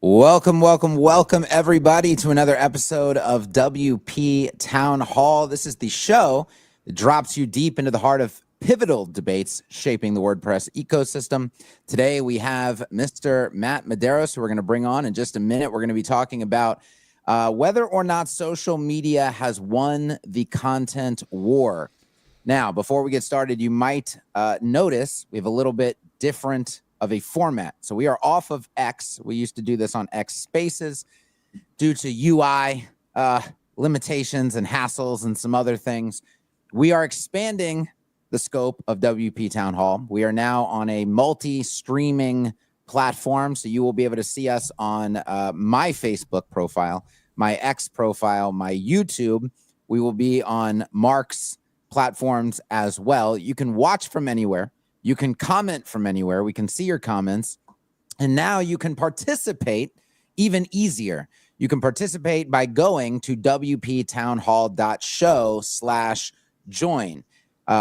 Welcome, everybody, to another episode of WP Town Hall. This is the show that drops you deep into the heart of pivotal debates shaping the WordPress ecosystem. Today, we have Mr. Matt Medeiros, who we're going to bring on in just a minute. We're going to be talking about whether or not social media has won the content war. Now, before we get started, you might notice we have a little bit different of a format. So we are off of X. We used to do this on X Spaces due to UI limitations and hassles and some other things. We are expanding the scope of WP Town Hall. We are now on a multi-streaming platform, so you will be able to see us on my Facebook profile, my X profile, my YouTube. We will be on Mark's platforms as well. You can watch from anywhere. You can comment from anywhere. We can see your comments. And now you can participate even easier. You can participate by going to wptownhall.show/join.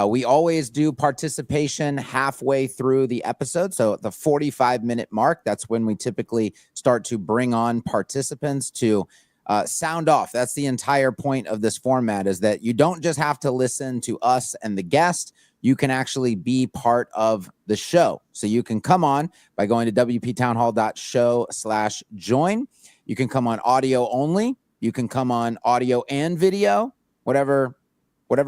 We always do participation halfway through the episode. So at the 45-minute mark, that's when we typically start to bring on participants to sound off. That's the entire point of this format, is that you don't just have to listen to us and the guest. You can actually be part of the show. So you can come on by going to wptownhall.show/join. You can come on audio only. You can come on audio and video, whatever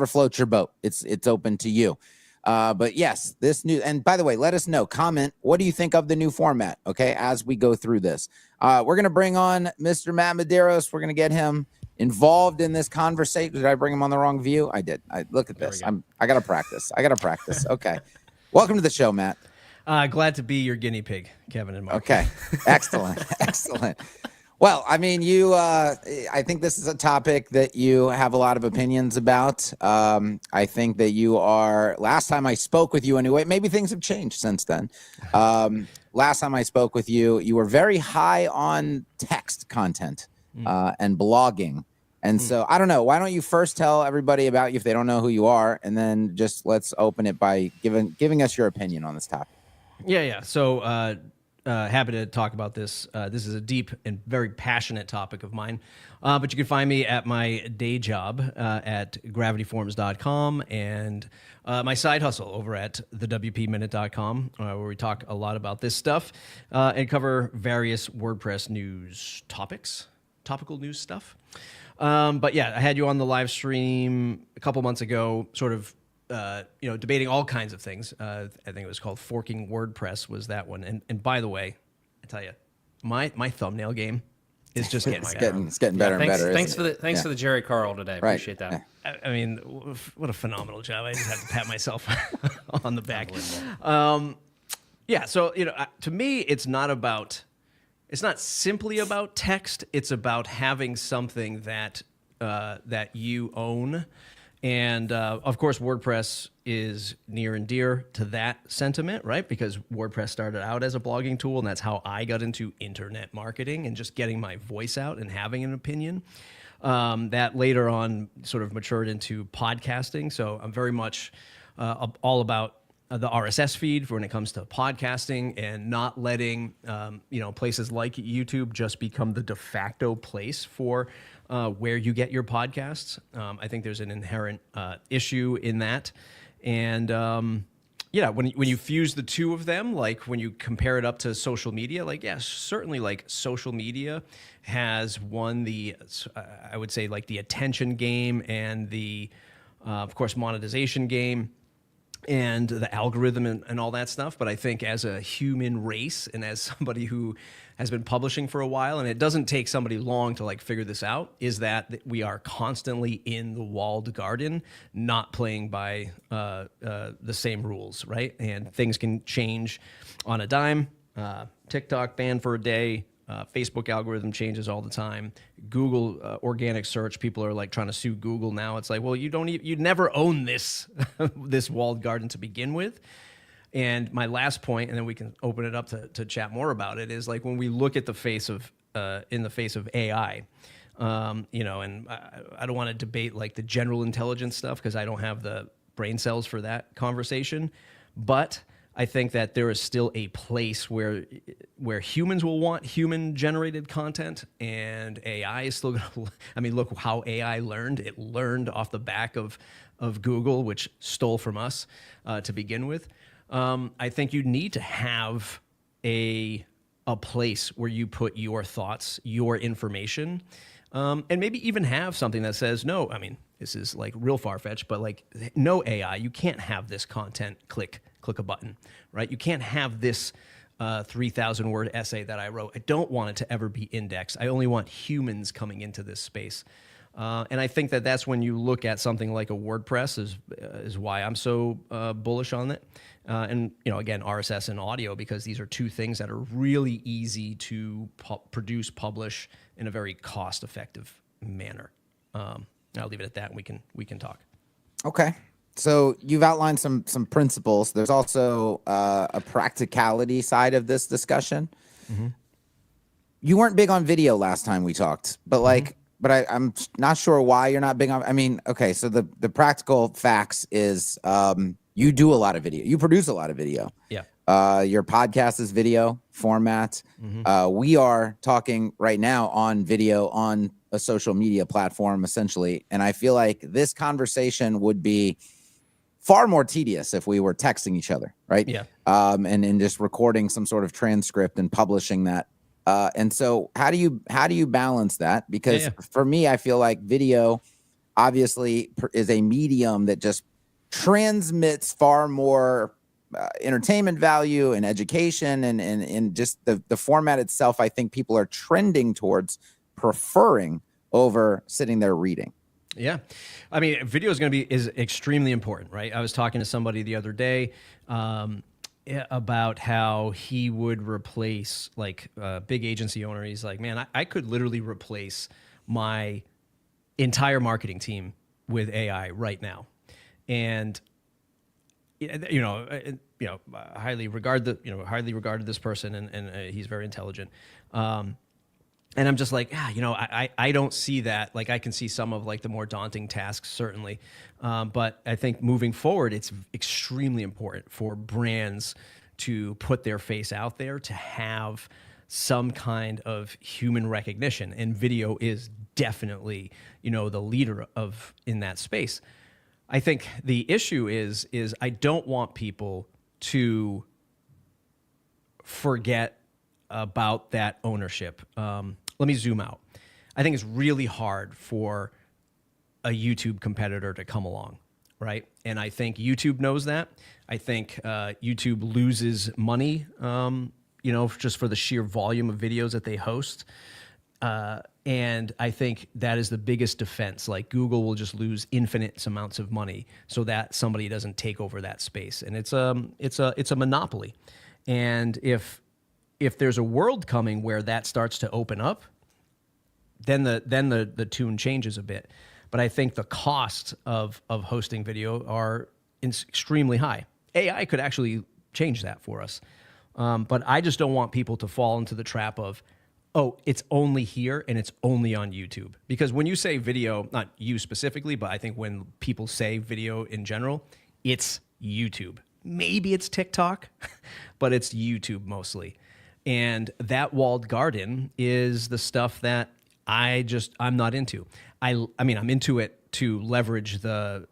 floats your boat. It's open to you. But yes, this new, and by the way, let us know, comment, what do you think of the new format? Okay, as we go through this, we're going to bring on Mr. Matt Medeiros. We're going to get him involved in this conversation. Did I bring him on the wrong view? I did. Look at this. I got to practice. Okay. Welcome to the show, Matt. Glad to be your guinea pig, Kevin and Mark. Okay. Excellent. Well, I mean, I think this is a topic that you have a lot of opinions about. I think that you are, last time I spoke with you anyway, maybe things have changed since then. Last time I spoke with you, you were very high on text content and blogging. And so I don't know, why don't you first tell everybody about you if they don't know who you are, and then just let's open it by giving us your opinion on this topic. Yeah. So happy to talk about this. This is a deep and very passionate topic of mine. But you can find me at my day job at gravityforms.com and my side hustle over at thewpminute.com, where we talk a lot about this stuff and cover various WordPress news topical news stuff. But yeah, I had you on the live stream a couple months ago, sort of debating all kinds of things. I think it was called Forking WordPress was that one. And by the way, I tell you, my thumbnail game is just getting better. It's getting better and better. Thanks for the Jerry Carl today. Right. Appreciate that. I mean, what a phenomenal job. I just have to pat myself on the back. Yeah. So, to me, it's not simply about text. It's about having something that you own. And of course, WordPress is near and dear to that sentiment, right? Because WordPress started out as a blogging tool, and that's how I got into internet marketing and just getting my voice out and having an opinion. That later on sort of matured into podcasting. So I'm very much all about the RSS feed for when it comes to podcasting, and not letting places like YouTube just become the de facto place for where you get your podcasts. I think there's an inherent issue in that. And when you fuse the two of them, like when you compare it up to social media, certainly social media has won the, I would say, like the attention game and the, of course, monetization game and the algorithm and all that stuff. But I think as a human race and as somebody who has been publishing for a while, and it doesn't take somebody long to figure this out, is that we are constantly in the walled garden, not playing by the same rules, right? And things can change on a dime. TikTok banned for a day. Facebook algorithm changes all the time. Google organic search, people are trying to sue Google now. It's well, you never own this this walled garden to begin with. And my last point, and then we can open it up to chat more about it, is when we look at the face of in the face of AI, and I don't want to debate the general intelligence stuff because I don't have the brain cells for that conversation, but I think that there is still a place where humans will want human generated content, and AI is still going to. I mean, look how AI learned. It learned off the back of Google, which stole from us to begin with. I think you need to have a place where you put your thoughts, your information, and maybe even have something that says no. I mean, this is like real far-fetched, but like no AI, you can't have this content. Click a button, right? You can't have this 3,000 word essay that I wrote. I don't want it to ever be indexed. I only want humans coming into this space. And I think that that's when you look at something like a WordPress is why I'm so bullish on it. And, again, RSS and audio, because these are two things that are really easy to produce, publish in a very cost-effective manner. I'll leave it at that, and we can talk. Okay. So you've outlined some principles. There's also a practicality side of this discussion. Mm-hmm. You weren't big on video last time we talked, but I'm not sure why you're not big on. I mean, okay, so the practical facts is you do a lot of video. You produce a lot of video. Yeah. Your podcast is video format. Mm-hmm. We are talking right now on video on a social media platform, essentially. And I feel like this conversation would be far more tedious if we were texting each other, right? Yeah. And just recording some sort of transcript and publishing that. And so how do you balance that? Because for me, I feel like video obviously is a medium that just transmits far more entertainment value and education and just the format itself. I think people are trending towards preferring over sitting there reading. Yeah. I mean, video is extremely important, right? I was talking to somebody the other day about how he would replace like a big agency owner. He's like, man, I could literally replace my entire marketing team with AI right now. And, highly regarded this person and he's very intelligent. And I'm just like, I don't see that. Like, I can see some of like the more daunting tasks, certainly. But I think moving forward, it's extremely important for brands to put their face out there, to have some kind of human recognition. And video is definitely, the leader in that space. I think the issue is I don't want people to forget about that ownership. Let me zoom out. I think it's really hard for a YouTube competitor to come along, right? And I think YouTube knows that. I think YouTube loses money, just for the sheer volume of videos that they host. And I think that is the biggest defense. Like Google will just lose infinite amounts of money so that somebody doesn't take over that space. And it's a monopoly. And if there's a world coming where that starts to open up, then the tune changes a bit. But I think the costs of hosting video are extremely high. AI could actually change that for us. But I just don't want people to fall into the trap of, oh, it's only here and it's only on YouTube. Because when you say video, not you specifically, but I think when people say video in general, it's YouTube. Maybe it's TikTok, but it's YouTube mostly. And that walled garden is the stuff that I'm not into. I mean, I'm into it to leverage the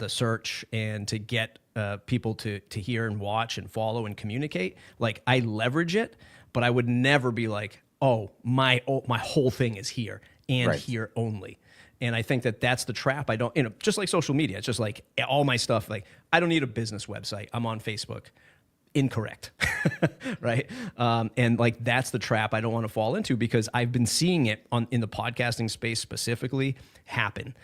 search and to get people to hear and watch and follow and communicate. Like, I leverage it, but I would never be like, oh, my whole thing is here and here only. And I think that that's the trap. I don't, just like social media, it's just like all my stuff. Like, I don't need a business website. I'm on Facebook. Incorrect. Right. And like, that's the trap I don't want to fall into, because I've been seeing it in the podcasting space specifically happen.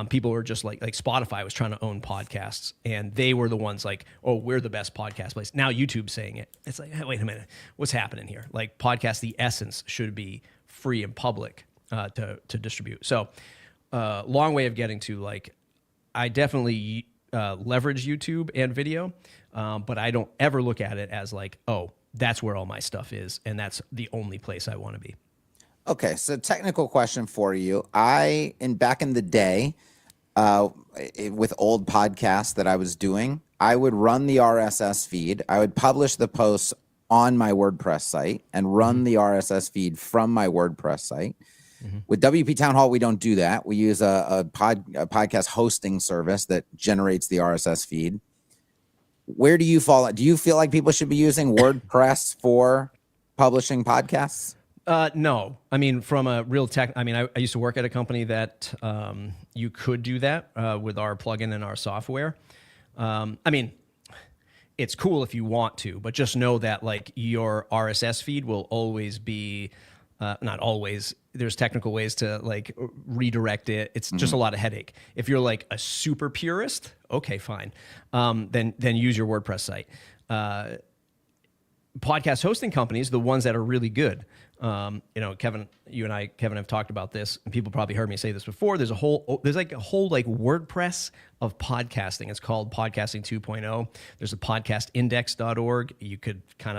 People were just like Spotify was trying to own podcasts, and they were the ones like, oh, we're the best podcast place. Now YouTube's saying it. It's like, hey, wait a minute, what's happening here? Like, podcast, the essence should be free and public to distribute. So long way of getting to, like, I definitely leverage YouTube and video, but I don't ever look at it as like, oh, that's where all my stuff is, and that's the only place I want to be. Okay, so technical question for you. Back in the day, with old podcasts that I was doing, I would run the RSS feed. I would publish the posts on my WordPress site and run the RSS feed from my WordPress site. With WP Town Hall, we don't do that. We use a podcast hosting service that generates the RSS feed. Where do you fall? Do you feel like people should be using WordPress for publishing podcasts? No, I mean, from a real tech, I mean, I used to work at a company that you could do that with our plugin and our software. I mean, it's cool if you want to, but just know that like your RSS feed will always be, not always, there's technical ways to like redirect it. It's just a lot of headache. If you're like a super purist, okay, fine. Then use your WordPress site. Podcast hosting companies, the ones that are really good. Kevin, you and I, Kevin, have talked about this, and people probably heard me say this before. There's a whole WordPress of podcasting. It's called Podcasting 2.0. There's a podcastindex.org. You could kind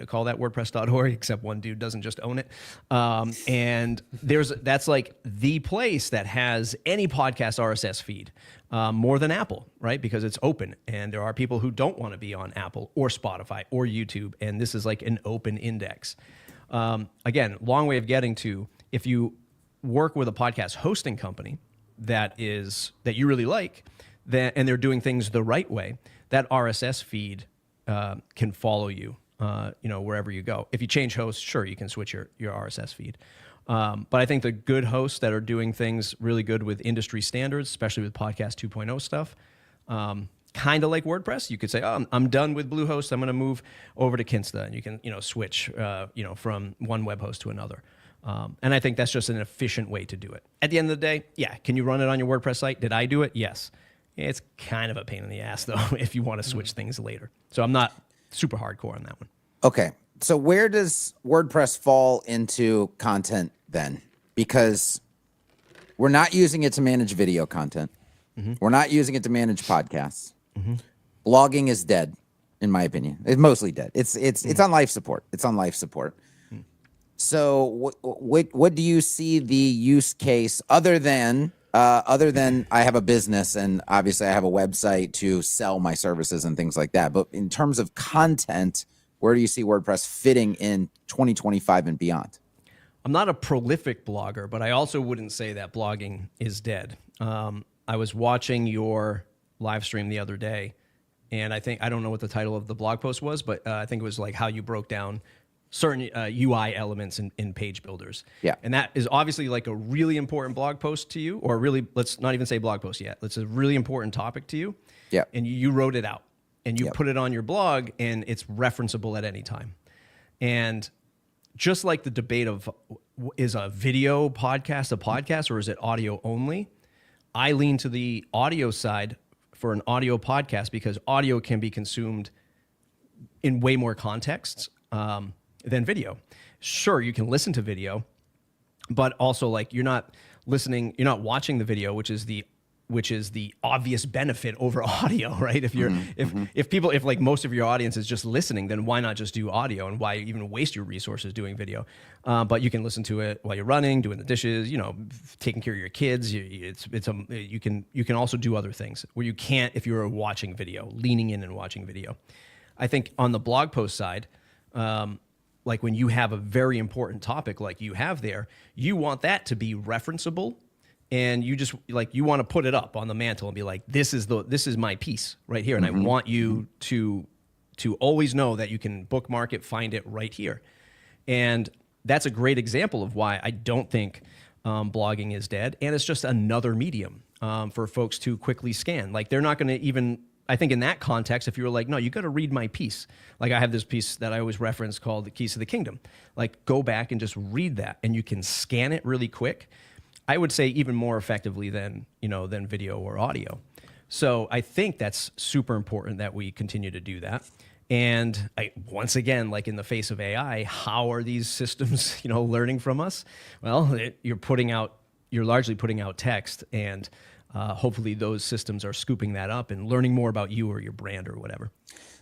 of call that WordPress.org, except one dude doesn't just own it. And that's like the place that has any podcast RSS feed, more than Apple, right? Because it's open, and there are people who don't want to be on Apple or Spotify or YouTube, and this is like an open index. Again, long way of getting to, if you work with a podcast hosting company that you really like, and they're doing things the right way, that RSS feed can follow you. Wherever you go. If you change hosts, sure, you can switch your RSS feed. But I think the good hosts that are doing things really good with industry standards, especially with Podcast 2.0 stuff, kind of like WordPress, you could say, oh, I'm done with Bluehost. I'm going to move over to Kinsta. And you can, switch, from one web host to another. And I think that's just an efficient way to do it. At the end of the day, yeah, can you run it on your WordPress site? Did I do it? Yes. It's kind of a pain in the ass, though, if you want to switch things later. So I'm not super hardcore on that one. Okay. So where does WordPress fall into content then? Because we're not using it to manage video content. We're not using it to manage podcasts. Blogging is dead, in my opinion. It's mostly dead. It's on life support. It's on life support. So what do you see the use case other than I have a business and obviously I have a website to sell my services and things like that. But in terms of content, where do you see WordPress fitting in 2025 and beyond? I'm not a prolific blogger, but I also wouldn't say that blogging is dead. I was watching your live stream the other day, and I don't know what the title of the blog post was, but I think it was like how you broke down certain UI elements in page builders. Yeah. And that is obviously like a really important blog post to you, or really, let's not even say blog post yet. It's a really important topic to you. Yeah. And you wrote it out and you put it on your blog, and it's referenceable at any time. And just like the debate of, is a video podcast a podcast or is it audio only? I lean to the audio side for an audio podcast because audio can be consumed in way more contexts than video. Sure, you can listen to video, but also like you're not watching the video, which is the obvious benefit over audio, right? If you're if like most of your audience is just listening, then why not just do audio, and why even waste your resources doing video? But you can listen to it while you're running, doing the dishes, taking care of your kids. You can also do other things where you can't if you're watching video, leaning in and watching video. I think on the blog post side, like when you have a very important topic like you have there, you want that to be referenceable, and you just you want to put it up on the mantle and be like, this is my piece right here, and I want you to always know that you can bookmark it, find it right here. And that's a great example of why I don't think blogging is dead, and it's just another medium for folks to quickly scan. Like they're not going to even, I think in that context, if you were like, no, you got to read my piece. Like I have this piece that I always reference called The Keys to the Kingdom. Like go back and just read that, and you can scan it really quick. I would say even more effectively than video or audio. So I think that's super important that we continue to do that. And once again, like in the face of AI, how are these systems, learning from us? Well, you're largely putting out text, and hopefully those systems are scooping that up and learning more about you or your brand or whatever.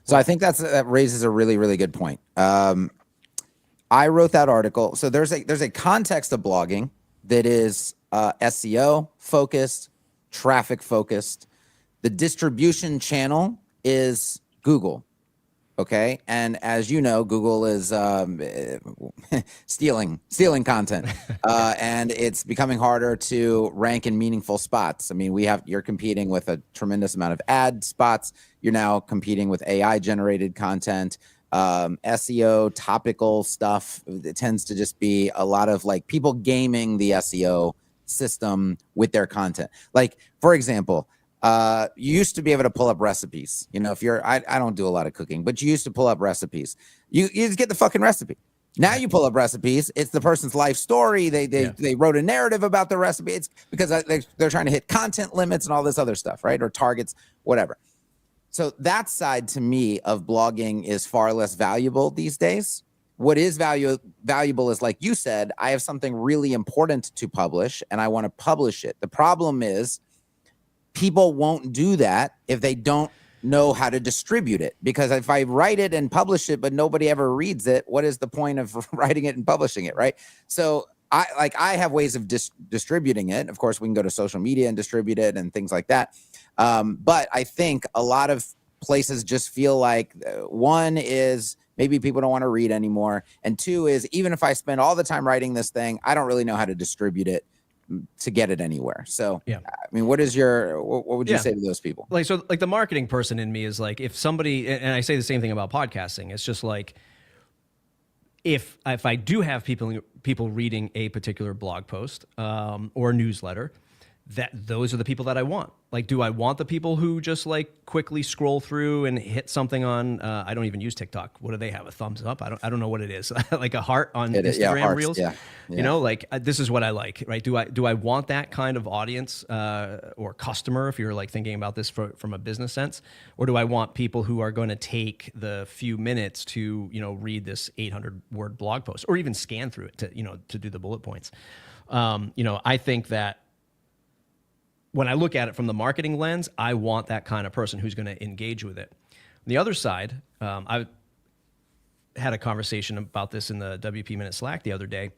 So I think that raises a really, really good point. I wrote that article. So there's a context of blogging that is SEO focused, traffic focused. The distribution channel is Google. Okay. And as you know, Google is stealing content. And it's becoming harder to rank in meaningful spots. I mean, you're competing with a tremendous amount of ad spots. You're now competing with AI generated content. SEO topical stuff. It tends to just be a lot of like people gaming the SEO system with their content. Like, for example, you used to be able to pull up recipes. You know, if I don't do a lot of cooking, but you used to pull up recipes. You just get the fucking recipe. Now you pull up recipes. It's the person's life story. They wrote a narrative about the recipe. It's because they're trying to hit content limits and all this other stuff, right? Or targets, whatever. So that side to me of blogging is far less valuable these days. What is valuable is, like you said, I have something really important to publish and I want to publish it. The problem is people won't do that if they don't know how to distribute it. Because if I write it and publish it, but nobody ever reads it, what is the point of writing it and publishing it, right? So I have ways of distributing it. Of course, we can go to social media and distribute it and things like that. But I think a lot of places just feel like one is maybe people don't want to read anymore. And two is even if I spend all the time writing this thing, I don't really know how to distribute it to get it anywhere. So, I mean, what would you say to those people? Like the marketing person in me is like, if somebody, and I say the same thing about podcasting, it's just like, if I do have people reading a particular blog post or newsletter, those are the people that I want. Like, do I want the people who just like quickly scroll through and hit something on? I don't even use TikTok. What do they have? A thumbs up? I don't know what it is. Like a heart on Instagram hearts, Reels. Yeah. You know, like this is what I like, right? Do I want that kind of audience or customer if you're like thinking about this from a business sense, or do I want people who are going to take the few minutes to read this 800-word blog post or even scan through it to do the bullet points? I think that. When I look at it from the marketing lens, I want that kind of person who's going to engage with it. On the other side, I had a conversation about this in the WP Minute Slack the other day.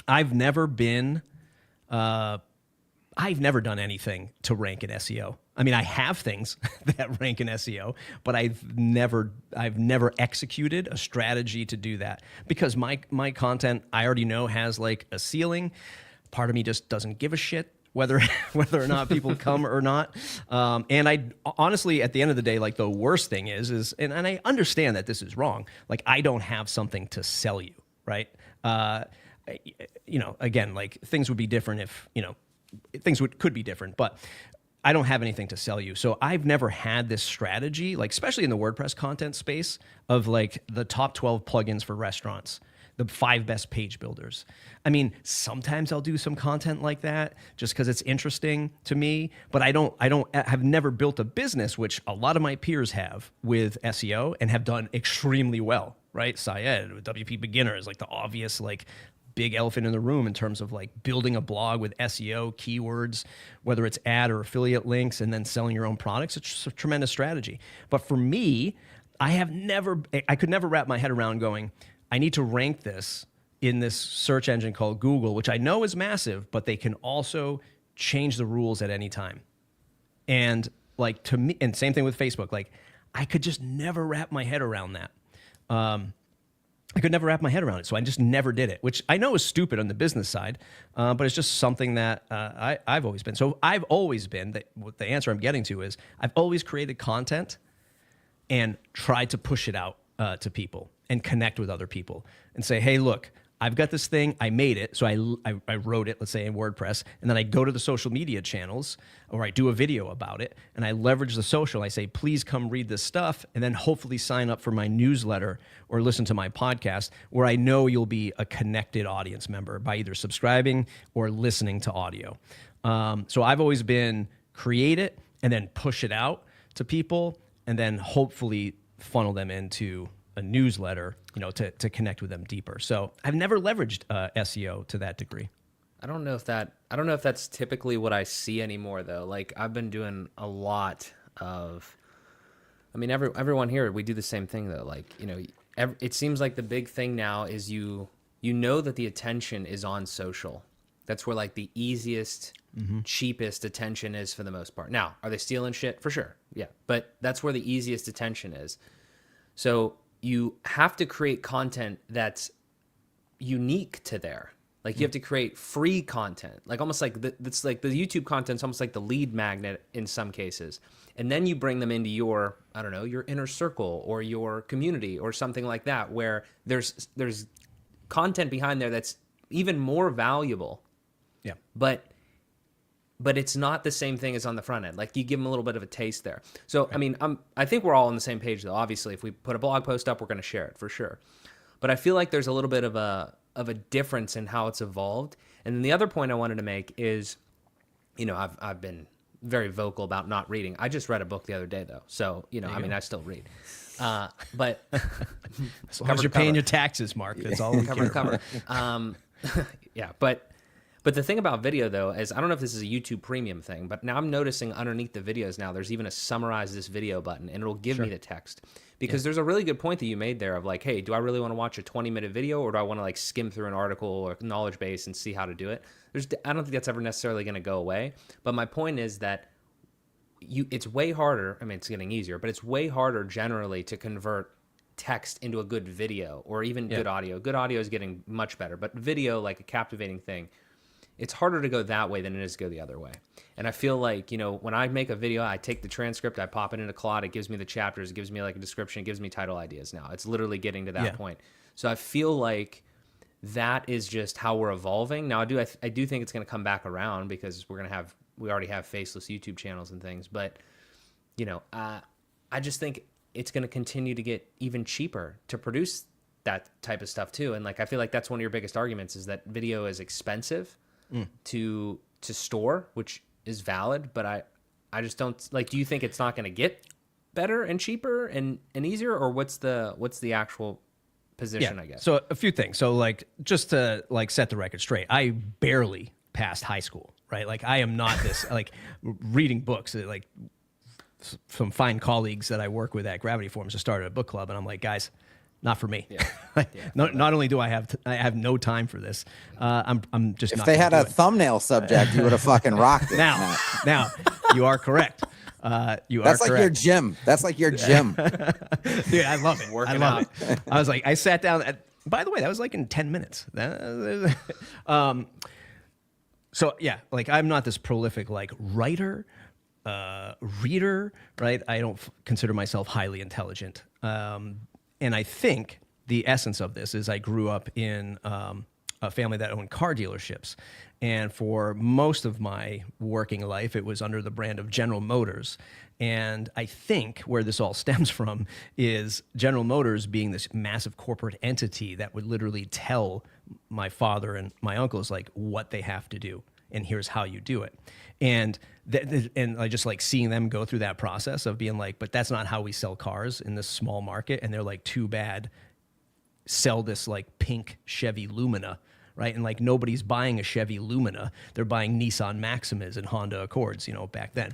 I've never done anything to rank in SEO. I mean, I have things that rank in SEO, but I've never executed a strategy to do that because my content I already know has like a ceiling. Part of me just doesn't give a shit whether or not people come or not. And I honestly, at the end of the day, like the worst thing is, and I understand that this is wrong. Like I don't have something to sell you, right? Again, like things would be different if, things could be different, but I don't have anything to sell you. So I've never had this strategy, like especially in the WordPress content space of like the top 12 plugins for restaurants, the 5 best page builders. I mean, sometimes I'll do some content like that just because it's interesting to me, but I have never built a business, which a lot of my peers have with SEO and have done extremely well, right? Syed with WP Beginner is like the obvious, like big elephant in the room in terms of like building a blog with SEO keywords, whether it's ad or affiliate links, and then selling your own products. It's a tremendous strategy. But for me, I could never wrap my head around going, I need to rank this in this search engine called Google, which I know is massive, but they can also change the rules at any time. And like to me, and same thing with Facebook, like I could just never wrap my head around that. I could never wrap my head around it. So I just never did it, which I know is stupid on the business side, but it's just something that I've always been. So I've always been, the answer I'm getting to is I've always created content and tried to push it out to people and connect with other people and say, hey, look, I've got this thing, I made it, so I wrote it, let's say in WordPress, and then I go to the social media channels, or I do a video about it, and I leverage the social, I say, please come read this stuff, and then hopefully sign up for my newsletter or listen to my podcast, where I know you'll be a connected audience member by either subscribing or listening to audio. So I've always been create it, and then push it out to people, and then hopefully funnel them into a newsletter, to connect with them deeper. So I've never leveraged SEO to that degree. I don't know if that's typically what I see anymore though. Like I've been doing a lot of, I mean, everyone here, we do the same thing though. Like, it seems like the big thing now is you know that the attention is on social. That's where like the easiest, cheapest attention is for the most part. Now, are they stealing shit? For sure. Yeah. But that's where the easiest attention is. So you have to create content that's unique to there. Like you have to create free content, like almost like that's like the YouTube content's almost like the lead magnet in some cases. And then you bring them into your, I don't know, your inner circle or your community or something like that, where there's content behind there that's even more valuable. Yeah. But it's not the same thing as on the front end. Like you give them a little bit of a taste there. So, right. I mean, I think we're all on the same page though. Obviously, if we put a blog post up, we're going to share it for sure. But I feel like there's a little bit of a difference in how it's evolved. And then the other point I wanted to make is, you know, I've been very vocal about not reading. I just read a book the other day though. So, you know, I mean, I still read. But as long as you're paying your taxes, Mark, that's all we care about. Yeah, but the thing about video though is, I don't know if this is a YouTube Premium thing, but now I'm noticing underneath the videos now there's even a summarize this video button, and it'll give me the text. Because there's a really good point that you made there of like, hey, do I really want to watch a 20-minute video, or do I want to like skim through an article or knowledge base and see how to do it? I don't think that's ever necessarily going to go away. But my point is that it's way harder. I mean, it's getting easier, but it's way harder generally to convert text into a good video or even good audio. Good audio is getting much better, but video, like a captivating thing, it's harder to go that way than it is to go the other way. And I feel like, you know, when I make a video, I take the transcript, I pop it into Claude, it gives me the chapters, it gives me like a description, it gives me title ideas now. It's literally getting to that point. So I feel like that is just how we're evolving. Now I do think it's going to come back around, because we already have faceless YouTube channels and things, but you know, I just think it's going to continue to get even cheaper to produce that type of stuff too. And like, I feel like that's one of your biggest arguments, is that video is expensive to store, which is valid, but I just don't like, do you think it's not going to get better and cheaper and easier, or what's the actual position, I guess? So a few things. So like, just to like set the record straight, I barely passed high school, right? Like I am not this like reading books. Like some fine colleagues that I work with at Gravity Forums just started a book club, and I'm like, guys, not for me. Not only do I have no time for this, I'm just. If they had a thumbnail subject, you would have fucking rocked it. Now, you are correct. That's like your gym. That's like your gym. Dude, I love it. I love it. I was like, I sat down. By the way, that was like in 10 minutes. So yeah, like I'm not this prolific like writer, reader, right? I don't consider myself highly intelligent. And I think the essence of this is I grew up in a family that owned car dealerships. And for most of my working life, it was under the brand of General Motors. And I think where this all stems from is General Motors being this massive corporate entity that would literally tell my father and my uncles like what they have to do, and here's how you do it. And I just like seeing them go through that process of being like, but that's not how we sell cars in this small market. And they're like, too bad, sell this like pink Chevy Lumina, right? And like nobody's buying a Chevy Lumina. They're buying Nissan Maximas and Honda Accords, you know, back then.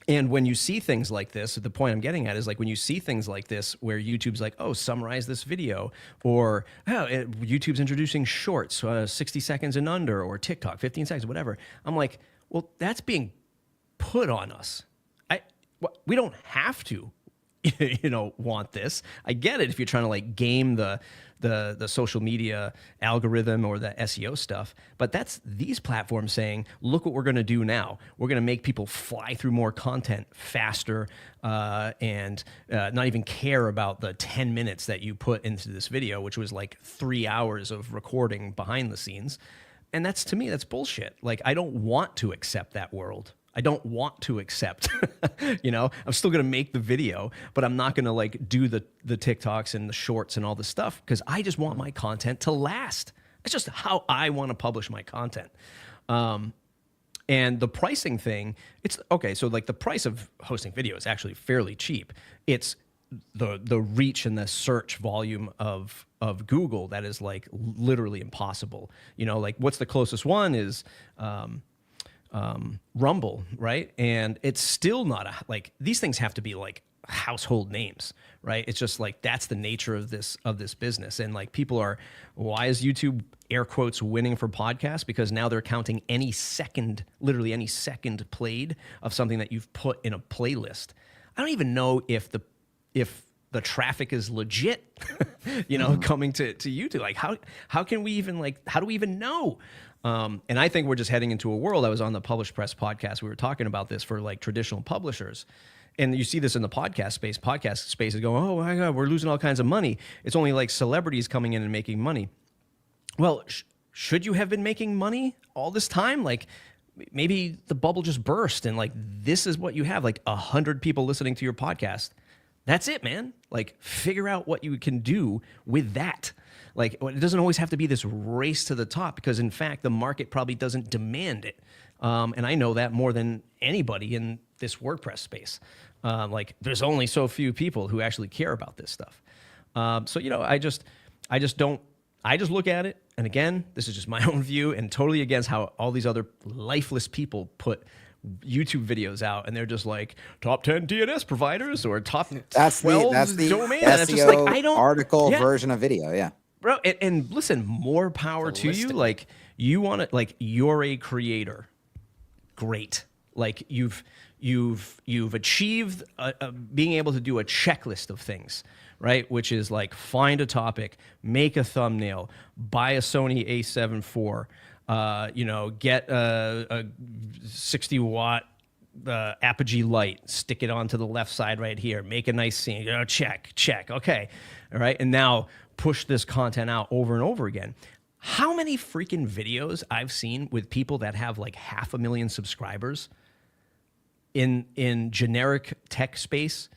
And when you see things like this, the point I'm getting at is like when you see things like this where YouTube's like, oh, summarize this video, or YouTube's introducing shorts, 60 seconds and under, or TikTok, 15 seconds, whatever. I'm like, well, that's being put on us. We don't have to, you know, want this. I get it if you're trying to like game the social media algorithm or the SEO stuff, but that's these platforms saying, look what we're going to do now. We're going to make people fly through more content faster and not even care about the 10 minutes that you put into this video, which was like 3 hours of recording behind the scenes. And that's, to me, that's bullshit. Like, I don't want to accept that world. I don't want to accept, you know, I'm still going to make the video, but I'm not going to like do the TikToks and the shorts and all this stuff, because I just want my content to last. It's just how I want to publish my content. And the pricing thing, it's okay. So like the price of hosting video is actually fairly cheap. It's the reach and the search volume of Google that is like literally impossible. You know, like what's the closest one is, Rumble, right? And it's still not like these things have to be like household names, right? It's just like that's the nature of this business. And like people are, why is YouTube air quotes winning for podcasts? Because now they're counting any second, literally any second played of something that you've put in a playlist. I don't even know if the traffic is legit, coming to YouTube. Like how can we even how do we even know? And I think we're just heading into a world. I was on the Published Press podcast. We were talking about this for like traditional publishers. And you see this in the podcast space. Podcast space is going, oh my God, we're losing all kinds of money. It's only like celebrities coming in and making money. Well, should you have been making money all this time? Like maybe the bubble just burst and like this is what you have, like 100 people listening to your podcast. That's it, man. Like figure out what you can do with that. Like it doesn't always have to be this race to the top because in fact, the market probably doesn't demand it. And I know that more than anybody in this WordPress space. Like there's only so few people who actually care about this stuff. So, I just look at it. And again, this is just my own view and totally against how all these other lifeless people put YouTube videos out. And they're just like top 10 DNS providers or top 12 that's the domain. SEO And it's just like, I don't article version of video. Yeah. Bro. And listen, more power to you. Like you want to, like you're a creator. Great. Like you've achieved being able to do a checklist of things, right? Which is like find a topic, make a thumbnail, buy a Sony A7 IV, get a 60-watt Apogee light, stick it onto the left side right here, make a nice scene, check, okay, all right, and now push this content out over and over again. How many freaking videos I've seen with people that have like 500,000 subscribers in generic tech space,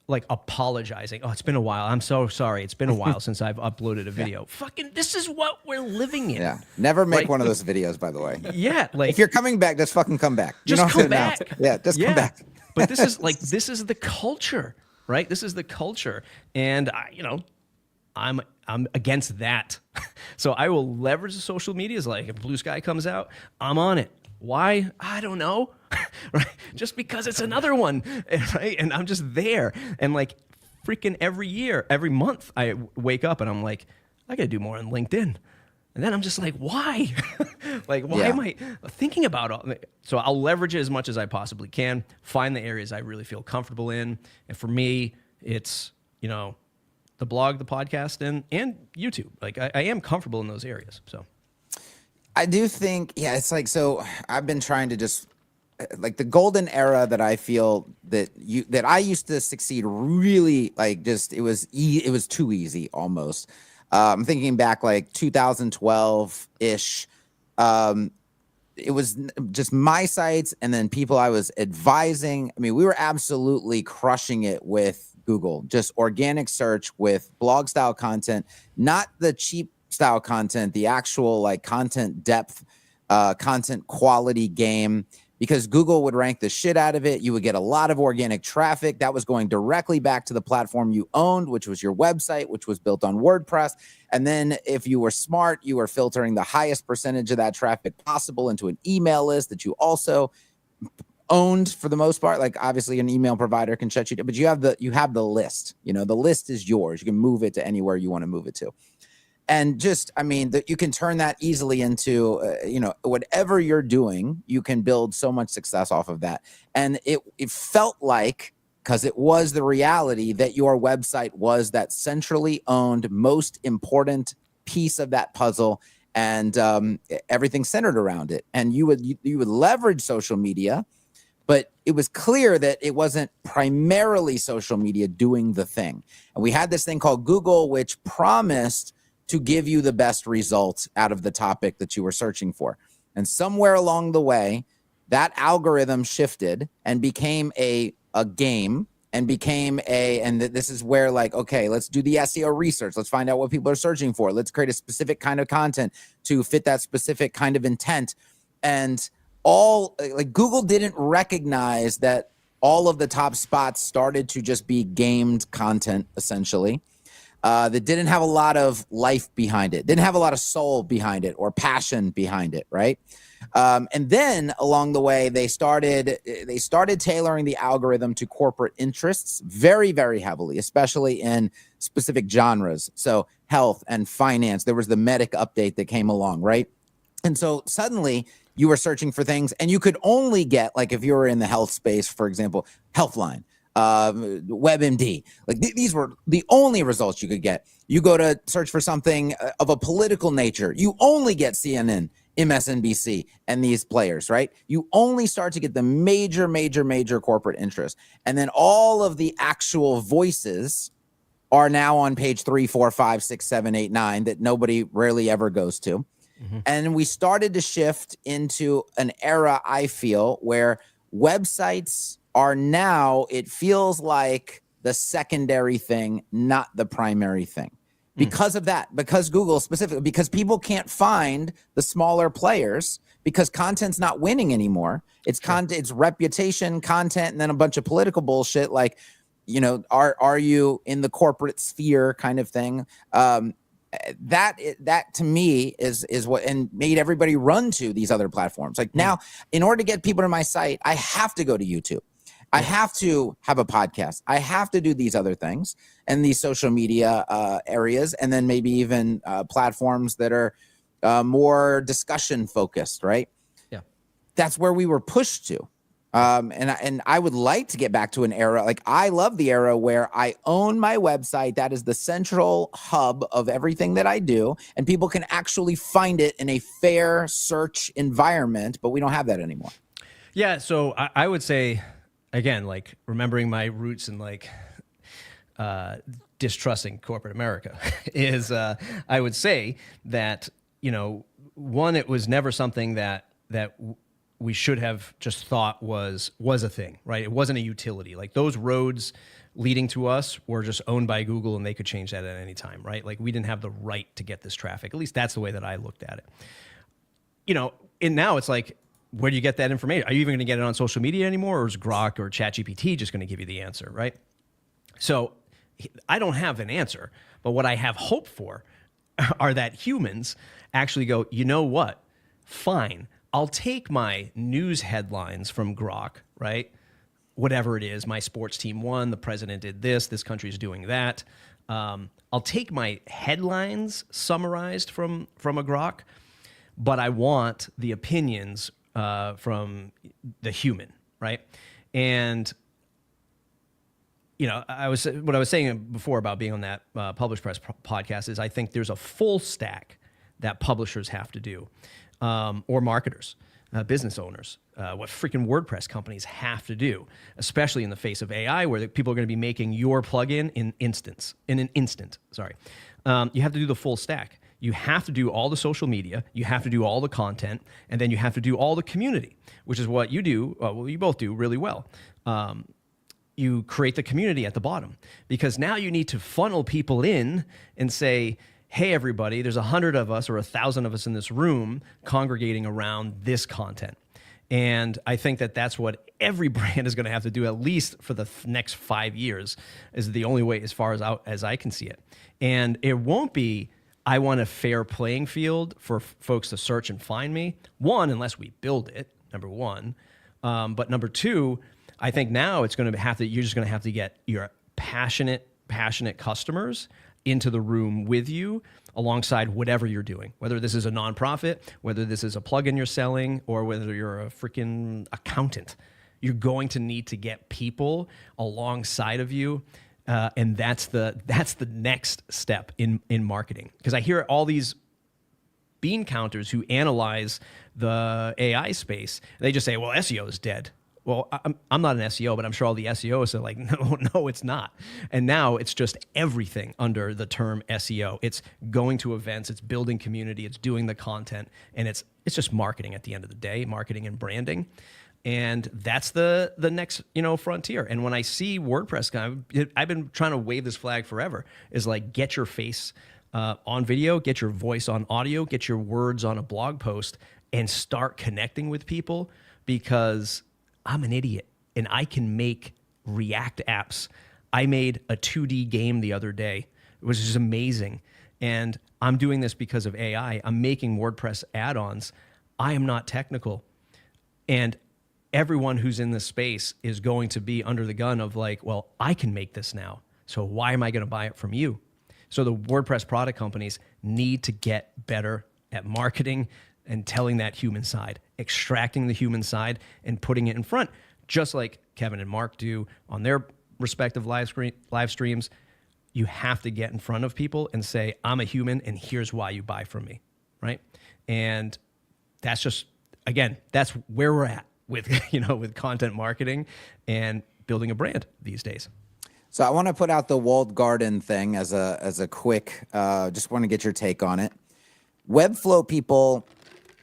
like apologizing. Oh, it's been a while. I'm so sorry. It's been a while since I've uploaded a video. Fucking, this is what we're living in. Yeah. Never make one of those videos, by the way. Yeah. Like if you're coming back, just fucking come back. Just come back. Yeah. Just come back. But this is the culture, right? This is the culture. And I'm against that. So I will leverage the social medias. Like if Blue Sky comes out, I'm on it. Why? I don't know. Right? Just because it's another one, right? And I'm just there. And like freaking every month I wake up and I'm like, I got to do more on LinkedIn. And then I'm just like, why? Like, why am I thinking about all? So I'll leverage it as much as I possibly can, find the areas I really feel comfortable in. And for me, it's, the blog, the podcast, and YouTube. Like I am comfortable in those areas. So I do think, it's like, so I've been trying to just like the golden era that I feel that I used to succeed really, like just, it was too easy almost. I'm thinking back like 2012 ish. It was just my sites and then people I was advising. I mean, we were absolutely crushing it with Google, just organic search with blog style content, not the cheap style content, the actual like content depth, content quality game, because Google would rank the shit out of it. You would get a lot of organic traffic that was going directly back to the platform you owned, which was your website, which was built on WordPress. And then if you were smart, you were filtering the highest percentage of that traffic possible into an email list that you also owned for the most part. Like obviously an email provider can shut you down, but you have the list. The list is yours. You can move it to anywhere you want to move it to. And just, I mean, you can turn that easily into, whatever you're doing, you can build so much success off of that. And it felt like, because it was the reality, that your website was that centrally owned, most important piece of that puzzle, and everything centered around it. And you would leverage social media, but it was clear that it wasn't primarily social media doing the thing. And we had this thing called Google, which promised to give you the best results out of the topic that you were searching for. And somewhere along the way, that algorithm shifted and became a game, and this is where like, okay, let's do the SEO research. Let's find out what people are searching for. Let's create a specific kind of content to fit that specific kind of intent. And Google didn't recognize that all of the top spots started to just be gamed content essentially. that didn't have a lot of life behind it, didn't have a lot of soul behind it or passion behind it, right? And then along the way, they started tailoring the algorithm to corporate interests very, very heavily, especially in specific genres. So health and finance. There was the Medic update that came along, right? And so suddenly you were searching for things, and you could only get, like, if you were in the health space, for example, Healthline, WebMD, like these were the only results you could get. You go to search for something of a political nature, you only get CNN, MSNBC, and these players, right? You only start to get the major corporate interest. And then all of the actual voices are now on page 3, 4, 5, 6, 7, 8, 9 that nobody rarely ever goes to. And we started to shift into an era, I feel, where websites are now, it feels like the secondary thing, not the primary thing. Because of that, because Google specifically, because people can't find the smaller players, because content's not winning anymore. It's content, it's reputation, content, and then a bunch of political bullshit like, you know, are you in the corporate sphere kind of thing. That to me is what, and made everybody run to these other platforms. Like now, in order to get people to my site, I have to go to YouTube. I have to have a podcast. I have to do these other things and these social media areas, and then maybe even platforms that are more discussion focused, right? Yeah. That's where we were pushed to. And I would like to get back to an era, like I love the era where I own my website. That is the central hub of everything that I do, and people can actually find it in a fair search environment, but we don't have that anymore. Yeah, so I would say, again, like remembering my roots and like distrusting corporate America is, I would say that, you know, one, it was never something that we should have just thought was a thing, right? It wasn't a utility. Like those roads leading to us were just owned by Google, and they could change that at any time, right? Like we didn't have the right to get this traffic. At least that's the way that I looked at it. You know, and now it's like, where do you get that information? Are you even going to get it on social media anymore, or is Grok or ChatGPT just going to give you the answer, right? So I don't have an answer, but what I have hope for are that humans actually go, you know what? Fine. I'll take my news headlines from Grok, right? Whatever it is, my sports team won, the president did this country's doing that. I'll take my headlines summarized from a Grok, but I want the opinions from the human, right? And you know, what I was saying before about being on that Publish Press podcast is I think there's a full stack that publishers have to do. Or marketers, business owners, what freaking WordPress companies have to do, especially in the face of AI, where people are going to be making your plugin in an instant. Sorry, you have to do the full stack. You have to do all the social media, you have to do all the content, and then you have to do all the community, which is what you do. Well, you both do really well. You create the community at the bottom, because now you need to funnel people in and say, hey, everybody, there's 100 of us or 1,000 of us in this room congregating around this content. And I think that that's what every brand is going to have to do, at least for the next 5 years, is the only way as far as I can see it. And it won't be, I want a fair playing field for folks to search and find me. One, unless we build it, number one. But number two, I think now it's going to have to, you're just going to have to get your passionate customers into the room with you alongside whatever you're doing, whether this is a nonprofit, whether this is a plugin you're selling, or whether you're a freaking accountant. You're going to need to get people alongside of you, and that's the next step in marketing. Because I hear all these bean counters who analyze the AI space, they just say, well, SEO is dead. Well, I'm not an SEO, but I'm sure all the SEOs are like, no, it's not. And now it's just everything under the term SEO. It's going to events, it's building community, it's doing the content, and it's just marketing at the end of the day, marketing and branding. And that's the next, frontier. And when I see WordPress, I've been trying to wave this flag forever, is like, get your face on video, get your voice on audio, get your words on a blog post, and start connecting with people, because I'm an idiot and I can make React apps. I made a 2D game the other day which is amazing. And I'm doing this because of AI. I'm making WordPress add-ons. I am not technical. And everyone who's in this space is going to be under the gun of like, well, I can make this now. So why am I going to buy it from you? So the WordPress product companies need to get better at marketing and telling that human side, extracting the human side and putting it in front, just like Kevin and Mark do on their respective live streams. You have to get in front of people and say, I'm a human and here's why you buy from me, right? And that's just, again, that's where we're at with, with content marketing and building a brand these days. So I want to put out the walled garden thing as a quick, just want to get your take on it. Webflow people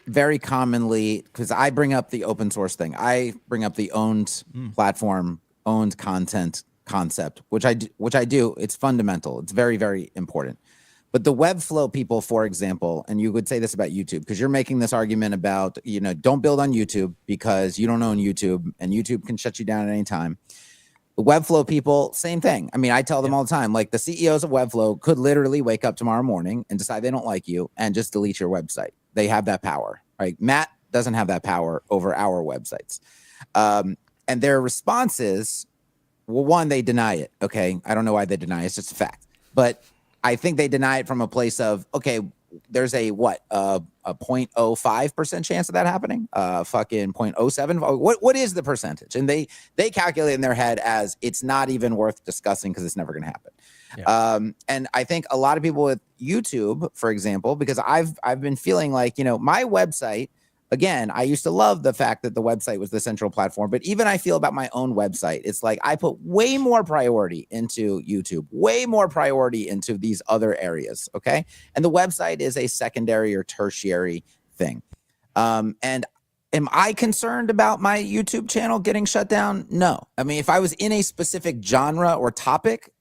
very commonly, because I bring up the open source thing, I bring up the owned platform, owned content concept, which I do. It's fundamental. It's very, very important. But the Webflow people, for example, and you would say this about YouTube, because you're making this argument about, don't build on YouTube because you don't own YouTube and YouTube can shut you down at any time. The Webflow people, same thing. I mean, I tell them all the time, like the CEOs of Webflow could literally wake up tomorrow morning and decide they don't like you and just delete your website. They have that power, right? Matt doesn't have that power over our websites. And their response is, well, one, they deny it. Okay. I don't know why they deny it. It's just a fact. But I think they deny it from a place of, okay, there's a 0.05% chance of that happening. Fucking 0.07. What is the percentage? And they calculate in their head as it's not even worth discussing because it's never going to happen. Yeah. And I think a lot of people with YouTube, for example, because I've been feeling like, my website, again, I used to love the fact that the website was the central platform, but even I feel about my own website, it's like I put way more priority into YouTube, way more priority into these other areas, okay? And the website is a secondary or tertiary thing. And am I concerned about my YouTube channel getting shut down? No. I mean, if I was in a specific genre or topic,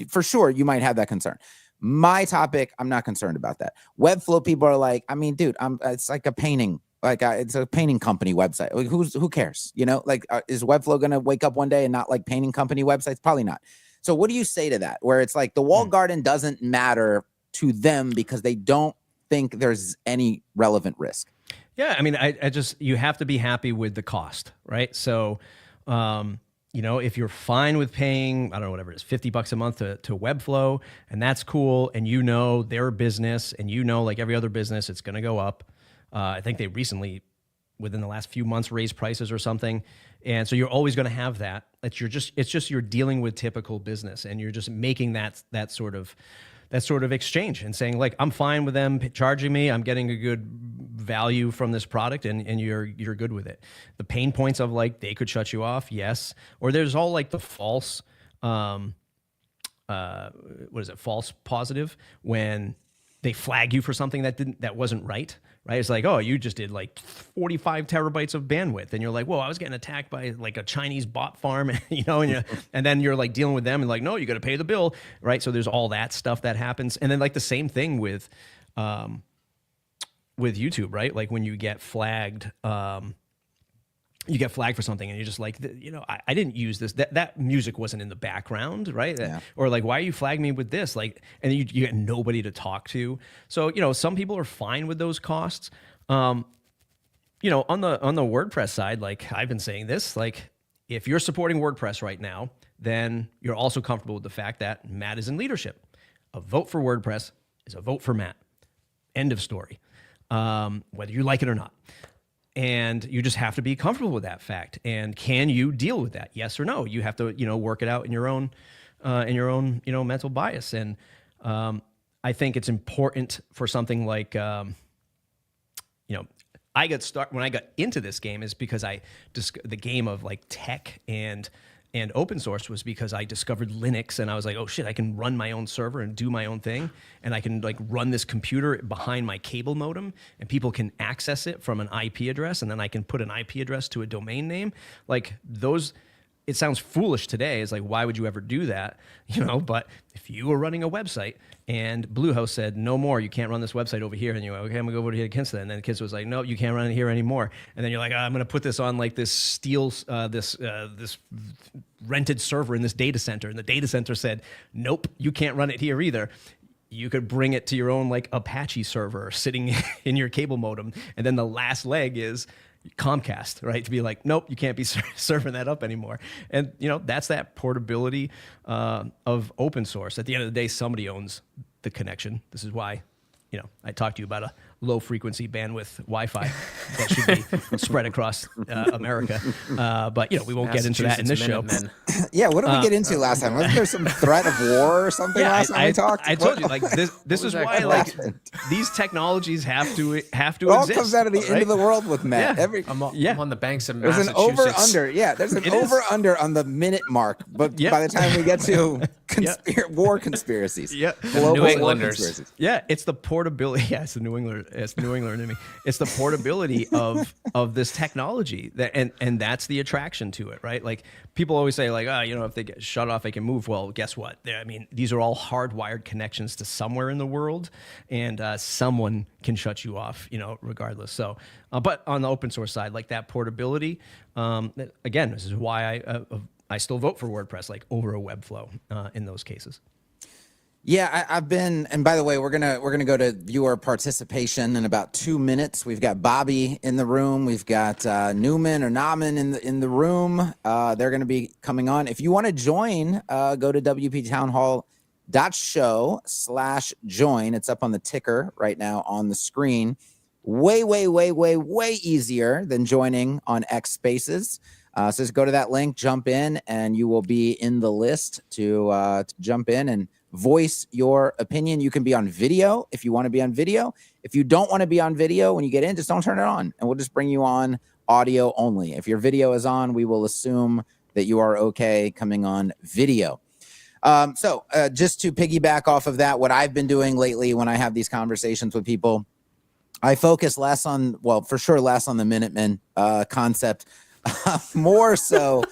for sure, you might have that concern. My topic, I'm not concerned about that. Webflow people are like, I mean, dude, it's like a painting. It's a painting company website. Like, who cares? Is Webflow going to wake up one day and not like painting company websites? Probably not. So what do you say to that? Where it's like the walled garden doesn't matter to them because they don't think there's any relevant risk. Yeah. I mean, I just, you have to be happy with the cost, right? So, if you're fine with paying, I don't know, whatever it is, $50 a month to Webflow, and that's cool. And their business and like every other business, it's going to go up. I think they recently, within the last few months, raised prices or something. And so you're always going to have that. It's just you're dealing with typical business and you're just making that sort of exchange and saying like, I'm fine with them charging me. I'm getting a good value from this product and you're good with it. The pain points of like, they could shut you off. Yes. Or there's all like the false, false positive when they flag you for something that wasn't right. Right? It's like, oh, you just did like 45 terabytes of bandwidth. And you're like, whoa, I was getting attacked by like a Chinese bot farm, and then you're like dealing with them and like, no, you got to pay the bill. Right. So there's all that stuff that happens. And then like the same thing with YouTube, right? Like when you get flagged, for something and you're just like, I didn't use this. That music wasn't in the background, right? Yeah. Or like, why are you flagging me with this? Like, and you get nobody to talk to. So, some people are fine with those costs. On the WordPress side, like I've been saying this, like if you're supporting WordPress right now, then you're also comfortable with the fact that Matt is in leadership. A vote for WordPress is a vote for Matt. End of story. Whether you like it or not. And you just have to be comfortable with that fact. And can you deal with that? Yes or no? You have to, work it out in your own, mental bias. And I think it's important for something like, when I got into this game is because the game of like tech and open source was because I discovered Linux and I was like, oh shit, I can run my own server and do my own thing. And I can like run this computer behind my cable modem and people can access it from an IP address. And then I can put an IP address to a domain name. Like it sounds foolish today. It's like, why would you ever do that? But if you were running a website and Bluehost said, no more, you can't run this website over here. And you're like, okay, I'm gonna go over here to Kinsta. And then Kinsta was like, no, you can't run it here anymore. And then you're like, I'm gonna put this on like this this rented server in this data center. And the data center said, nope, you can't run it here either. You could bring it to your own like Apache server sitting in your cable modem. And then the last leg is Comcast, right? To be like, nope, you can't be serving that up anymore. And, that's that portability of open source. At the end of the day, somebody owns the connection. This is why, I talked to you about a low frequency bandwidth Wi-Fi that should be spread across America. But, we won't get into that in this show. Yeah, what did we get into last time? Wasn't there some threat of war or something last time we talked? I told you, like, this is why, like, these technologies have to exist. It all comes out of the end of the world with Matt. Yeah. I'm on the banks of there's Massachusetts. an over-under. Yeah, there's an over-under on the minute mark. But by the time we get to war conspiracies, global New Englanders. conspiracies. Yeah, it's the portability. Yeah, it's the New England. It's New England in me. It's the portability of this technology and that's the attraction to it, right? Like people always say, like, if they get shut off, they can move. Well, guess what? These are all hardwired connections to somewhere in the world, and someone can shut you off, regardless. So, but on the open source side, like that portability, again, this is why I still vote for WordPress, like over a Webflow in those cases. Yeah, I've been, and by the way, we're gonna go to viewer participation in about 2 minutes. We've got Bobby in the room. We've got Newman or Naaman in the room. They're gonna be coming on. If you want to join, go to wptownhall.show/join. It's up on the ticker right now on the screen. Way easier than joining on X Spaces. So just go to that link, jump in, and you will be in the list to jump in and voice your opinion. You can be on video if you want to be on video. If you don't want to be on video when you get in, just don't turn it on, and we'll just bring you on audio only. If your video is on, we will assume that you are okay coming on video. So just to piggyback off of that, what I've been doing lately when I have these conversations with people, I focus less on, well, for sure less on the Minutemen concept, more so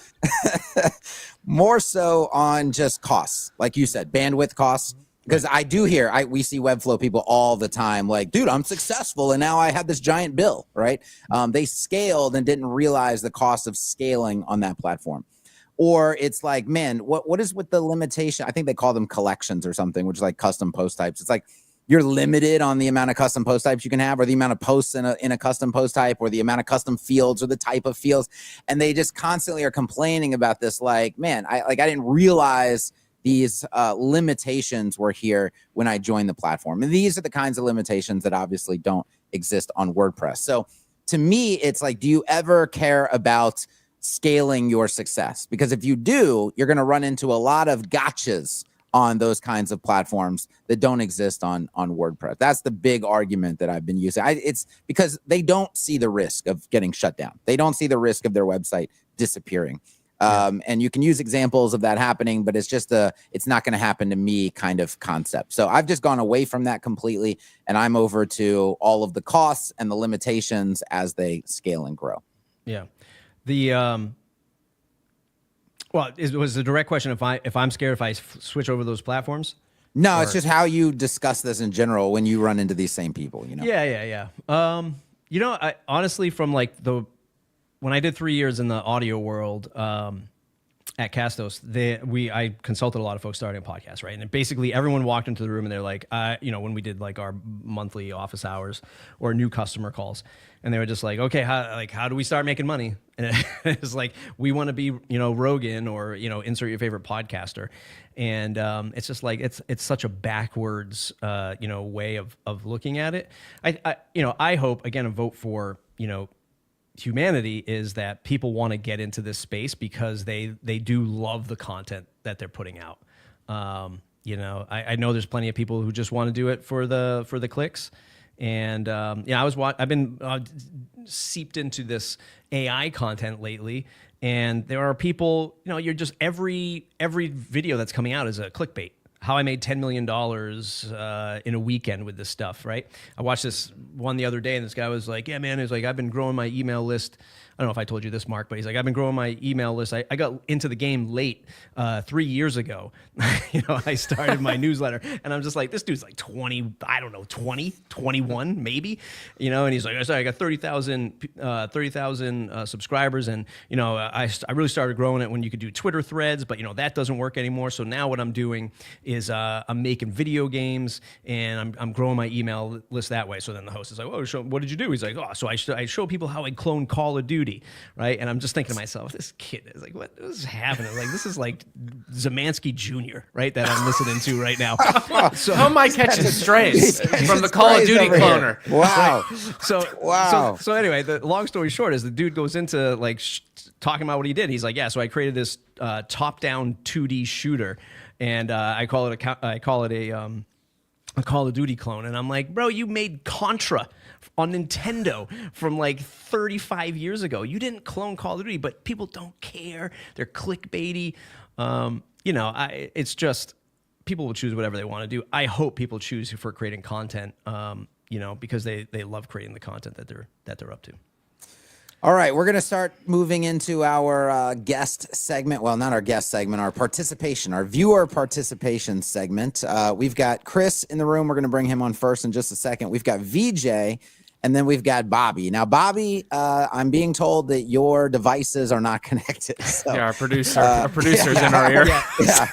on just costs, like you said, bandwidth costs. Because I do hear, we see Webflow people all the time, like, dude, I'm successful, and now I have this giant bill, right? They scaled and didn't realize the cost of scaling on that platform. Or it's like, man, what is with the limitation? I think they call them collections or something, which is like custom post types. It's like you're limited on the amount of custom post types you can have, or the amount of posts in a custom post type, or the amount of custom fields, or the type of fields. And they just constantly are complaining about this. Like, man, I didn't realize these limitations were here when I joined the platform. And these are the kinds of limitations that obviously don't exist on WordPress. So to me, it's like, do you ever care about scaling your success? Because if you do, you're going to run into a lot of gotchas on those kinds of platforms that don't exist on WordPress. That's the big argument that I've been using. It's because they don't see the risk of getting shut down. They don't see the risk of their website disappearing. And you can use examples of that happening, but it's just it's not going to happen to me kind of concept. So I've just gone away from that completely, and I'm over to all of the costs and the limitations as they scale and grow. Yeah. Well, was the direct question if I'm scared if I switch over those platforms? No, it's just how you discuss this in general when you run into these same people. Yeah. I honestly, from like when I did 3 years in the audio world at Castos, I consulted a lot of folks starting a podcast, right? And basically everyone walked into the room and they're like, when we did like our monthly office hours or new customer calls, and they were just like, okay, how do we start making money? And it's like, we want to be, Rogan or, insert your favorite podcaster. And it's just like, it's such a backwards, way of looking at it. I hope, again, a vote for, humanity is that people want to get into this space because they do love the content that they're putting out. I know there's plenty of people who just want to do it for the clicks. And I've been seeped into this AI content lately, and there are people, you're just every video that's coming out is a clickbait. how I made $10 million in a weekend with this stuff, right? I watched this one the other day, and this guy was like, yeah, man, he's like, I've been growing my email list. I don't know if I told you this, Mark, but he's like, I've been growing my email list. I got into the game late 3 years ago. I started my newsletter, and I'm just like, this dude's like 20, I don't know, 20, 21 maybe, and he's like, I got 30,000 subscribers, and, I really started growing it when you could do Twitter threads, but, that doesn't work anymore. So now what I'm doing is I'm making video games, and I'm growing my email list that way. So then the host is like, oh, what did you do? He's like, oh, so I show people how I clone Call of Duty. Right, and I'm just thinking to myself, this kid is like, what is happening? Like, this is like Zemansky Jr., right? That I'm listening to right now. So how am I catching strays from the Call of Duty cloner? Wow. Right? So anyway, the long story short is the dude goes into like talking about what he did. He's like, yeah, so I created this top-down 2D shooter, and I call it a Call of Duty clone. And I'm like, bro, you made Contra on Nintendo from like 35 years ago. You didn't clone Call of Duty, but people don't care. They're clickbaity. It's just people will choose whatever they want to do. I hope people choose for creating content, because they love creating the content that they're up to. All right, we're going to start moving into our guest segment. Well, not our guest segment, our viewer participation segment. We've got Chris in the room. We're going to bring him on first in just a second. We've got VJ, and then we've got Bobby. Now, Bobby, I'm being told that your devices are not connected. So, our producer's in our ear. Yeah.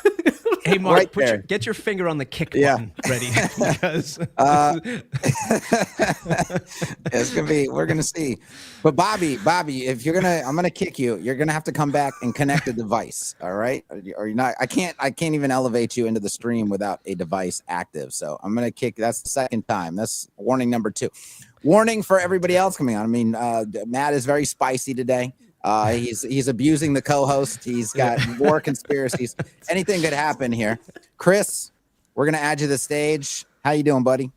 Hey, Mark, Right get your finger on the kick button ready. Because it's going to be, we're going to see. But Bobby, if you're going to, I'm going to kick you. You're going to have to come back and connect a device. All right. Or you're not, I can't even elevate you into the stream without a device active. So I'm going to kick. That's the second time. That's warning number 2. Warning for everybody else coming on. I mean, Matt is very spicy today. He's abusing the co-host. He's got more conspiracies. Anything could happen here. Chris, we're gonna add you to the stage. How you doing, buddy?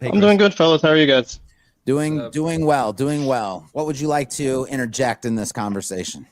Hey, I'm doing good, fellas. How are you guys? Doing well. What would you like to interject in this conversation?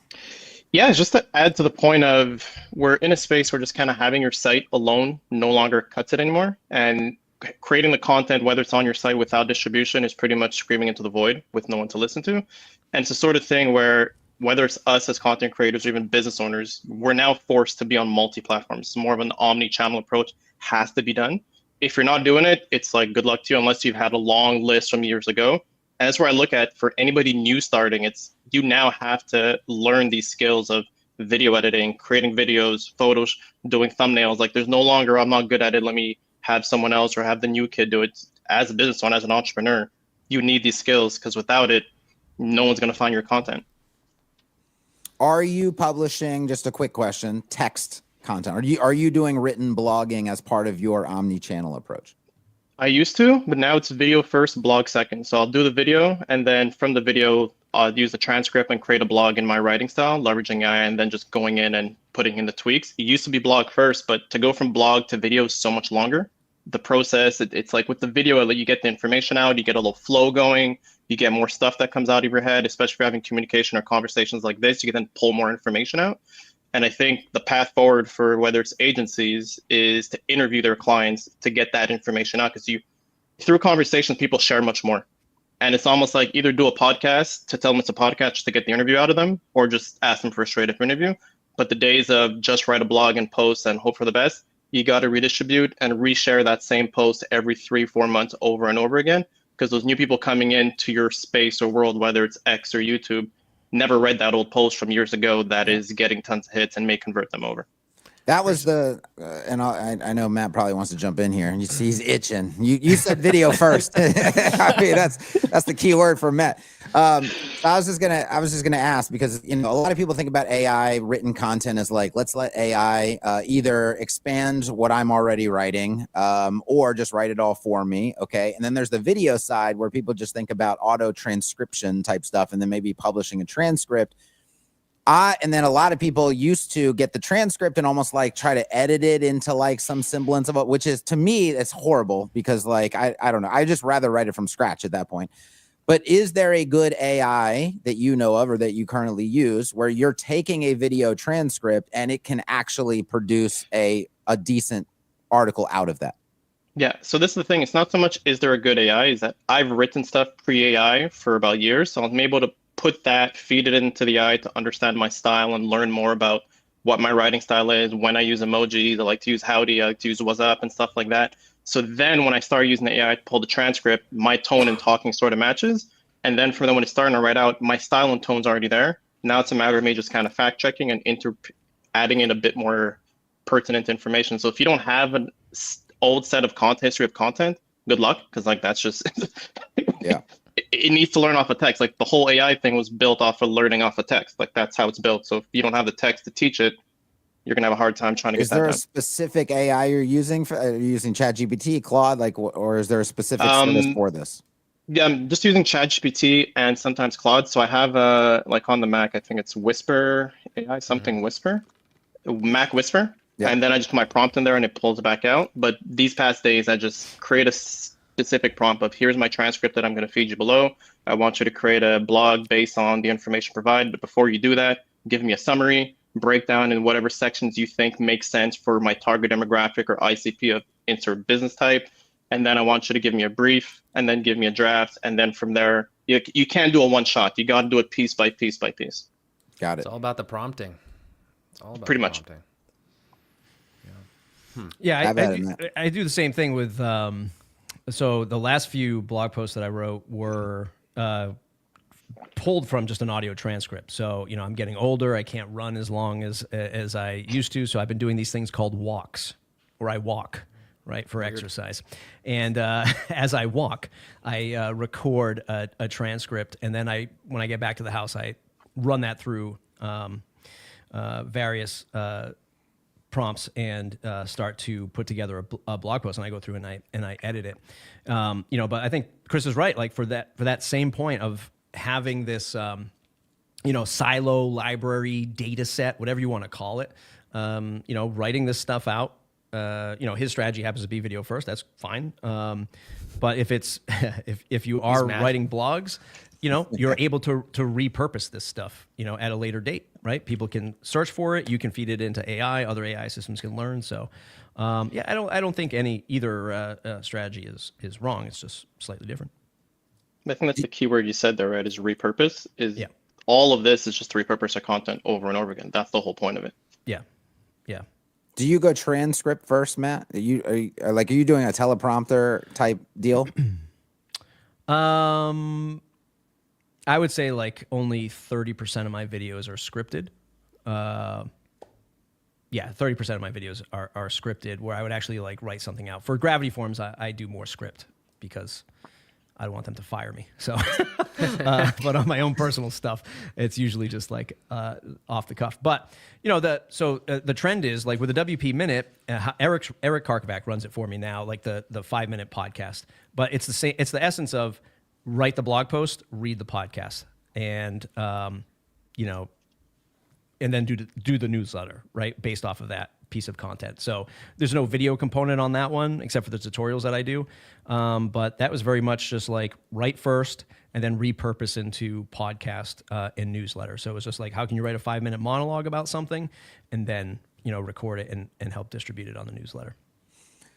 Yeah, just to add to the point of we're in a space where just kind of having your site alone no longer cuts it anymore, and creating the content, whether it's on your site without distribution, is pretty much screaming into the void with no one to listen to. And it's the sort of thing where whether it's us as content creators or even business owners, we're now forced to be on multi-platforms. More of an omni-channel approach has to be done. If you're not doing it, it's like good luck to you unless you've had a long list from years ago. And that's where I look at for anybody new starting, it's you now have to learn these skills of video editing, creating videos, photos, doing thumbnails. Like there's no longer, I'm not good at it, let me have someone else or have the new kid do it. As a business owner, as an entrepreneur, you need these skills because without it, no one's going to find your content. Are you publishing, just a quick question, text content? Are you doing written blogging as part of your omni-channel approach? I used to, but now it's video first, blog second. So I'll do the video, and then from the video, I'll use the transcript and create a blog in my writing style, leveraging AI, and then just going in and putting in the tweaks. It used to be blog first, but to go from blog to video is so much longer. The process, it's like with the video, you get the information out, you get a little flow going, you get more stuff that comes out of your head, especially if you're having communication or conversations like this, you can then pull more information out. And I think the path forward for whether it's agencies is to interview their clients to get that information out, because through conversations, people share much more. And it's almost like either do a podcast to tell them it's a podcast just to get the interview out of them, or just ask them for a straight up interview. But the days of just write a blog and post and hope for the best, you got to redistribute and reshare that same post every 3-4 months over and over again. Because those new people coming into your space or world, whether it's X or YouTube, never read that old post from years ago that is getting tons of hits and may convert them over. That was the, and I know Matt probably wants to jump in here, and he's itching. You said video first. I mean, that's the key word for Matt. I was just gonna ask, because a lot of people think about AI written content as like, let's let AI either expand what I'm already writing, or just write it all for me. Okay, and then there's the video side where people just think about auto transcription type stuff, and then maybe publishing a transcript. And then a lot of people used to get the transcript and almost like try to edit it into like some semblance of it, which is, to me, it's horrible, because like, I don't know. I just rather write it from scratch at that point. But is there a good AI that you know of or that you currently use where you're taking a video transcript and it can actually produce a decent article out of that? Yeah, so this is the thing. It's not so much is there a good AI, is that I've written stuff pre-AI for about years. So I'm able to put that, feed it into the AI to understand my style and learn more about what my writing style is, when I use emojis, I like to use howdy, I like to use what's up and stuff like that. So then when I start using the AI to pull the transcript, my tone and talking sort of matches. And then from then when it's starting to write out, my style and tone's already there. Now it's a matter of me just kind of fact checking and adding in a bit more pertinent information. So if you don't have an old set of history of content, good luck, because like that's just Yeah. It needs to learn off of text. Like the whole AI thing was built off of learning off of text. Like that's how it's built. So if you don't have the text to teach it, you're gonna have a hard time trying to Is get that there a done. specific AI you're using for are you using ChatGPT, Claude, like, or is there a specific service for this? Yeah, I'm just using ChatGPT and sometimes Claude. So I have like on the Mac, I think it's Whisper AI, something Whisper, Mac Whisper. Yeah. And then I just put my prompt in there and it pulls it back out. But these past days, I just create a specific prompt of here's my transcript that I'm going to feed you below. I want you to create a blog based on the information provided. But before you do that, give me a summary, breakdown in whatever sections you think make sense for my target demographic or ICP of insert business type. And then I want you to give me a brief and then give me a draft. And then from there, you can't do a one shot. You got to do it piece by piece by piece. Got it. It's all about the prompting. It's all about Pretty the much. prompting. Yeah, Have at it, I do the same thing with. So the last few blog posts that I wrote were pulled from just an audio transcript. So I'm getting older. I can't run as long as I used to. So I've been doing these things called walks, where I walk, right, for exercise. And as I walk, I record a transcript, and then when I get back to the house, I run that through various prompts and start to put together a blog post, and I go through and I edit it. But I think Chris is right. Like for that same point of having this, silo library data set, whatever you want to call it, writing this stuff out. His strategy happens to be video first. That's fine. But if it's if you are writing blogs, you're able to repurpose this stuff, at a later date, right? People can search for it. You can feed it into AI. Other AI systems can learn. So, I don't think either strategy is wrong. It's just slightly different. I think that's the key word you said there, right? Is repurpose. All of this is just to repurpose our content over and over again. That's the whole point of it. Yeah. Do you go transcript first, Matt? Are you doing a teleprompter type deal? I would say like only 30% of my videos are scripted. 30% of my videos are scripted, where I would actually like write something out. For Gravity Forms, I do more script because I don't want them to fire me. So, but on my own personal stuff, it's usually just like off the cuff. But the trend is like with the WP Minute, Eric Karkovac runs it for me now, like the 5-minute podcast. But it's the same. It's the essence of write the blog post, read the podcast, and and then do the newsletter, right, based off of that piece of content. So there's no video component on that one, except for the tutorials that I do. But that was very much just like write first and then repurpose into podcast and newsletter. So it was just like, how can you write a 5-minute monologue about something and then, record it and help distribute it on the newsletter.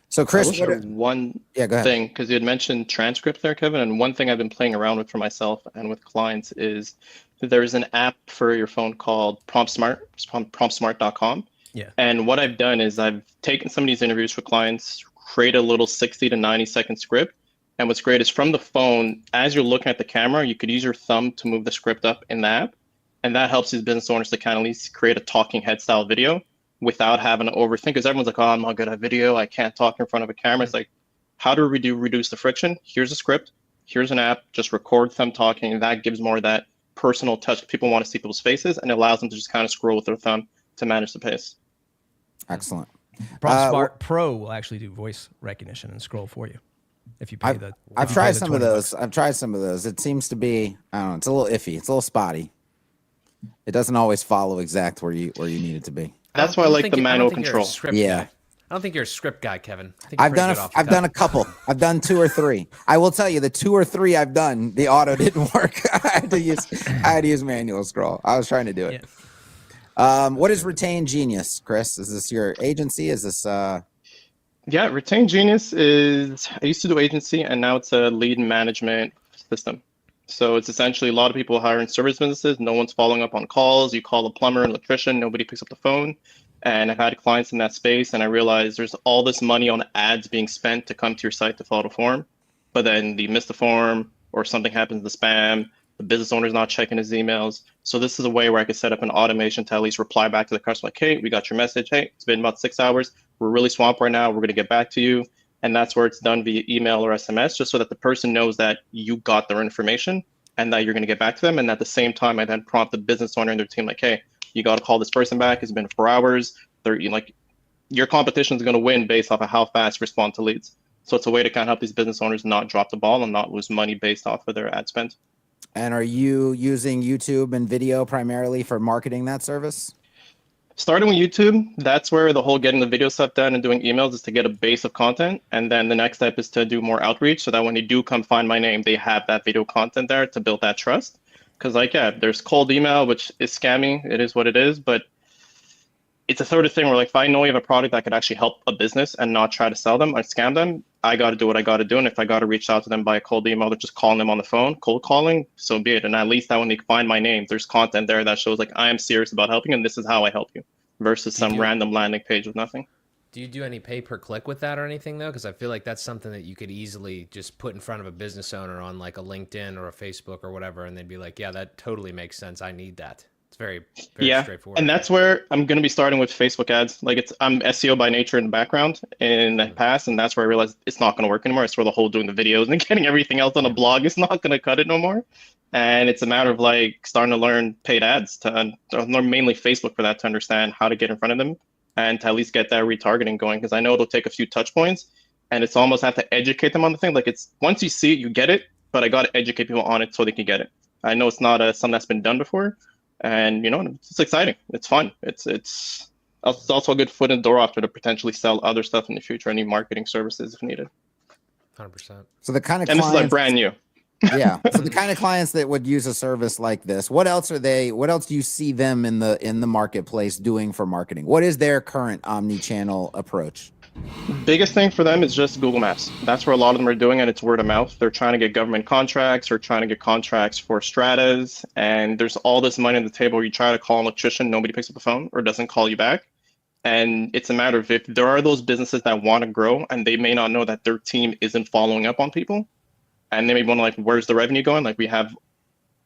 So Chris, I will share one go ahead. thing, because you had mentioned transcript there, Kevin, and one thing I've been playing around with for myself and with clients is that there's an app for your phone called PromptSmart, promptsmart.com. Yeah. And what I've done is I've taken some of these interviews for clients, create a little 60 to 90-second script. And what's great is from the phone, as you're looking at the camera, you could use your thumb to move the script up in the app. And that helps these business owners to kind of at least create a talking head style video without having to overthink. Because everyone's like, oh, I'm not good at video. I can't talk in front of a camera. It's like, how do we reduce the friction? Here's a script. Here's an app. Just record them talking. And that gives more of that personal touch. People want to see people's faces, and it allows them to just kind of scroll with their thumb to manage the pace. Excellent. PromptSmart Pro will actually do voice recognition and scroll for you if you pay I've tried some of those. I've tried some of those. It seems to be, I don't know, it's a little iffy. It's a little spotty. It doesn't always follow exact where you need it to be. That's why I like the manual control. Yeah. I don't think you're a script guy, Kevin. I've done a couple. I've done 2 or 3. I will tell you, the 2 or 3 I've done, the auto didn't work. I had to use manual scroll. I was trying to do it. Yeah. What is Retained Genius, Chris? Is this your agency? Is this Yeah, Retain Genius is, I used to do agency and now it's a lead management system. So it's essentially a lot of people hiring service businesses. No one's following up on calls. You call a plumber, an electrician, nobody picks up the phone. And I've had clients in that space and I realized there's all this money on ads being spent to come to your site to fill out a form. But then they miss the form or something happens to spam. The business owner's not checking his emails. So this is a way where I could set up an automation to at least reply back to the customer like, hey, we got your message. Hey, it's been about 6 hours. We're really swamped right now. We're going to get back to you. And that's where it's done via email or SMS, just so that the person knows that you got their information and that you're going to get back to them. And at the same time, I then prompt the business owner and their team like, hey, you got to call this person back. It's been 4 hours. They're like, your competition is going to win based off of how fast you respond to leads. So it's a way to kind of help these business owners not drop the ball and not lose money based off of their ad spend. And are you using YouTube and video primarily for marketing that service? Starting with YouTube, that's where the whole getting the video stuff done and doing emails is to get a base of content. And then the next step is to do more outreach so that when they do come find my name, they have that video content there to build that trust. Because like, yeah, there's cold email, which is scammy. It is what it is. But it's a sort of thing where like, if I know you have a product that could actually help a business and not try to sell them or scam them, I got to do what I got to do. And if I got to reach out to them by a cold email or just calling them on the phone, cold calling, so be it. And at least that when they find my name, there's content there that shows like, I am serious about helping and this is how I help you versus some random landing page with nothing. Do you do any pay per click with that or anything though? Because I feel like that's something that you could easily just put in front of a business owner on like a LinkedIn or a Facebook or whatever. And they'd be like, yeah, that totally makes sense. I need that. It's very straightforward. And that's where I'm going to be starting with Facebook ads. Like I'm SEO by nature in the background in the past, and that's where I realized it's not going to work anymore. It's where the whole doing the videos and getting everything else on a blog is not going to cut it no more. And it's a matter of like starting to learn paid ads to learn mainly Facebook for that to understand how to get in front of them and to at least get that retargeting going. Because I know it'll take a few touch points, and it's almost have to educate them on the thing. Like it's once you see it, you get it, but I got to educate people on it so they can get it. I know it's not something that's been done before. And, you know, it's exciting. It's fun. It's also a good foot in the door after to potentially sell other stuff in the future, any marketing services if needed. 100%. So the kind of and clients, this is like brand new. yeah. So the kind of clients that would use a service like this, what else do you see them in the marketplace doing for marketing? What is their current omni-channel approach? Biggest thing for them is just Google Maps. That's where a lot of them are doing it. It's word of mouth. They're trying to get government contracts or trying to get contracts for stratas. And there's all this money on the table where you try to call an electrician, nobody picks up the phone or doesn't call you back. And it's a matter of if there are those businesses that want to grow and they may not know that their team isn't following up on people. And they may want to like, where's the revenue going? Like we have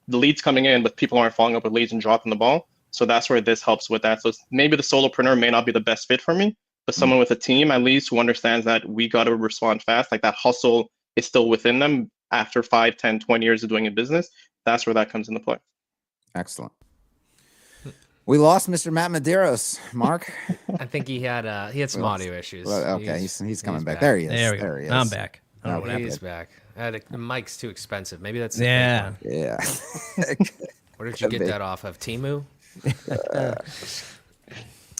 the leads coming in, but people aren't following up with leads and dropping the ball. So that's where this helps with that. So maybe the solopreneur may not be the best fit for me, but someone with a team at least who understands that we got to respond fast, like that hustle is still within them after 5, 10, 20 years of doing a business. That's where that comes into play. Excellent. We lost Mr. Matt Medeiros, Mark. I think he had some audio issues. Well, okay, he's coming back. back. There he is. There we There go. he is. I'm back. I don't know what happened. He's back. The mic's too expensive. Maybe that's Yeah. Yeah. Where did you get that off of? Temu?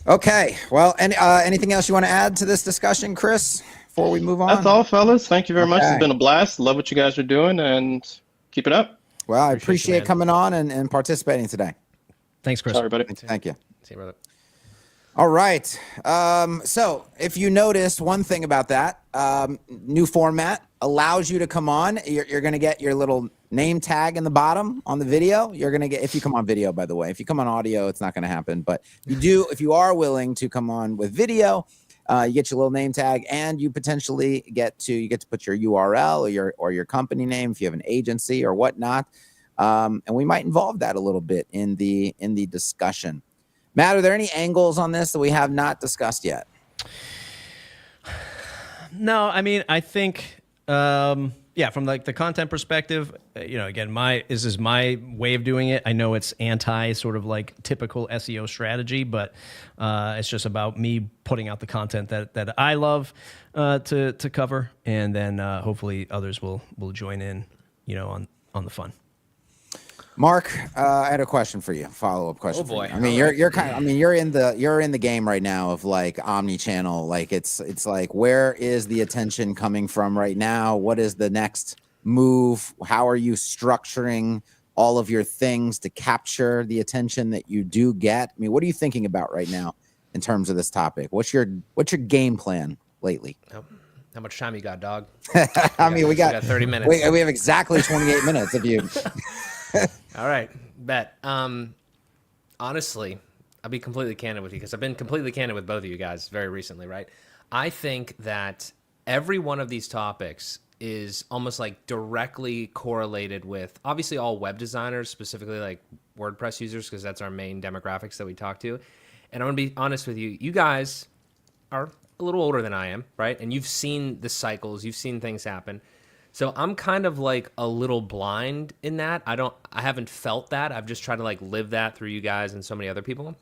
Okay. Well, anything else you want to add to this discussion, Chris, before we move on? That's all, fellas. Thank you very much. Okay. It's been a blast. Love what you guys are doing and keep it up. Well, I you, appreciate man. coming on and participating today. Thanks, Chris. Sorry, buddy. Thank you. See you, brother. All right. So if you noticed one thing about that, new format allows you to come on. You're going to get your little name tag in the bottom on the video. You're going to get, if you come on video, by the way, if you come on audio, it's not going to happen. But if you are willing to come on with video, you get your little name tag, and you potentially get to put your URL or your company name if you have an agency or whatnot. And we might involve that a little bit in the discussion. Matt, are there any angles on this that we have not discussed yet? No, I mean, I think, from like the content perspective, again, this is my way of doing it. I know it's anti sort of like typical SEO strategy, but it's just about me putting out the content that I love to cover, and then hopefully others will join in, on the fun. Mark, I had a question for you. Follow-up question. Oh boy. For you. I mean, you're in the game right now of like omni-channel. Like it's like, where is the attention coming from right now? What is the next move? How are you structuring all of your things to capture the attention that you do get? I mean, what are you thinking about right now in terms of this topic? What's your game plan lately? How much time you got, dog? I mean, we got 30 minutes. We have exactly 28 minutes of you. All right, bet. Honestly, I'll be completely candid with you because I've been completely candid with both of you guys very recently, right? I think that every one of these topics is almost like directly correlated with obviously all web designers, specifically like WordPress users, because that's our main demographics that we talk to. And I'm gonna be honest with you, you guys are a little older than I am, right? And you've seen the cycles, you've seen things happen. So I'm kind of like a little blind in that. I haven't felt that. I've just tried to like live that through you guys and so many other people.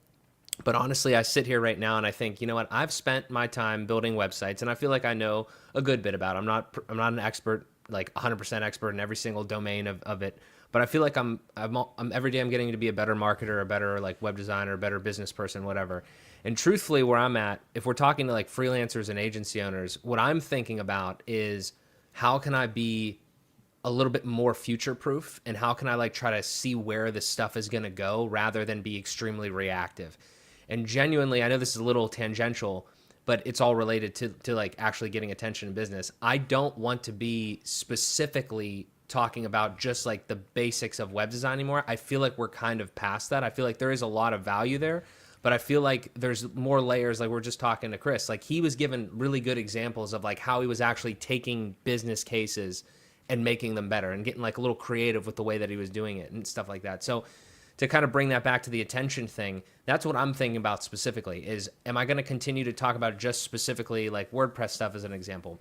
But honestly, I sit here right now and I think, you know what? I've spent my time building websites and I feel like I know a good bit about it. I'm not an expert, like 100% expert in every single domain of it. But I feel like I'm every day I'm getting to be a better marketer, a better like web designer, a better business person, whatever. And truthfully, where I'm at, if we're talking to like freelancers and agency owners, what I'm thinking about is how can I be a little bit more future proof and how can I like try to see where this stuff is going to go rather than be extremely reactive. And genuinely, I know this is a little tangential, but it's all related to like actually getting attention in business. I don't want to be specifically talking about just like the basics of web design anymore. I feel like we're kind of past that. I feel like there is a lot of value there, but I feel like there's more layers. Like we're just talking to Chris, like he was given really good examples of like how he was actually taking business cases and making them better and getting like a little creative with the way that he was doing it and stuff like that. So to kind of bring that back to the attention thing, that's what I'm thinking about specifically is, am I going to continue to talk about just specifically like WordPress stuff as an example?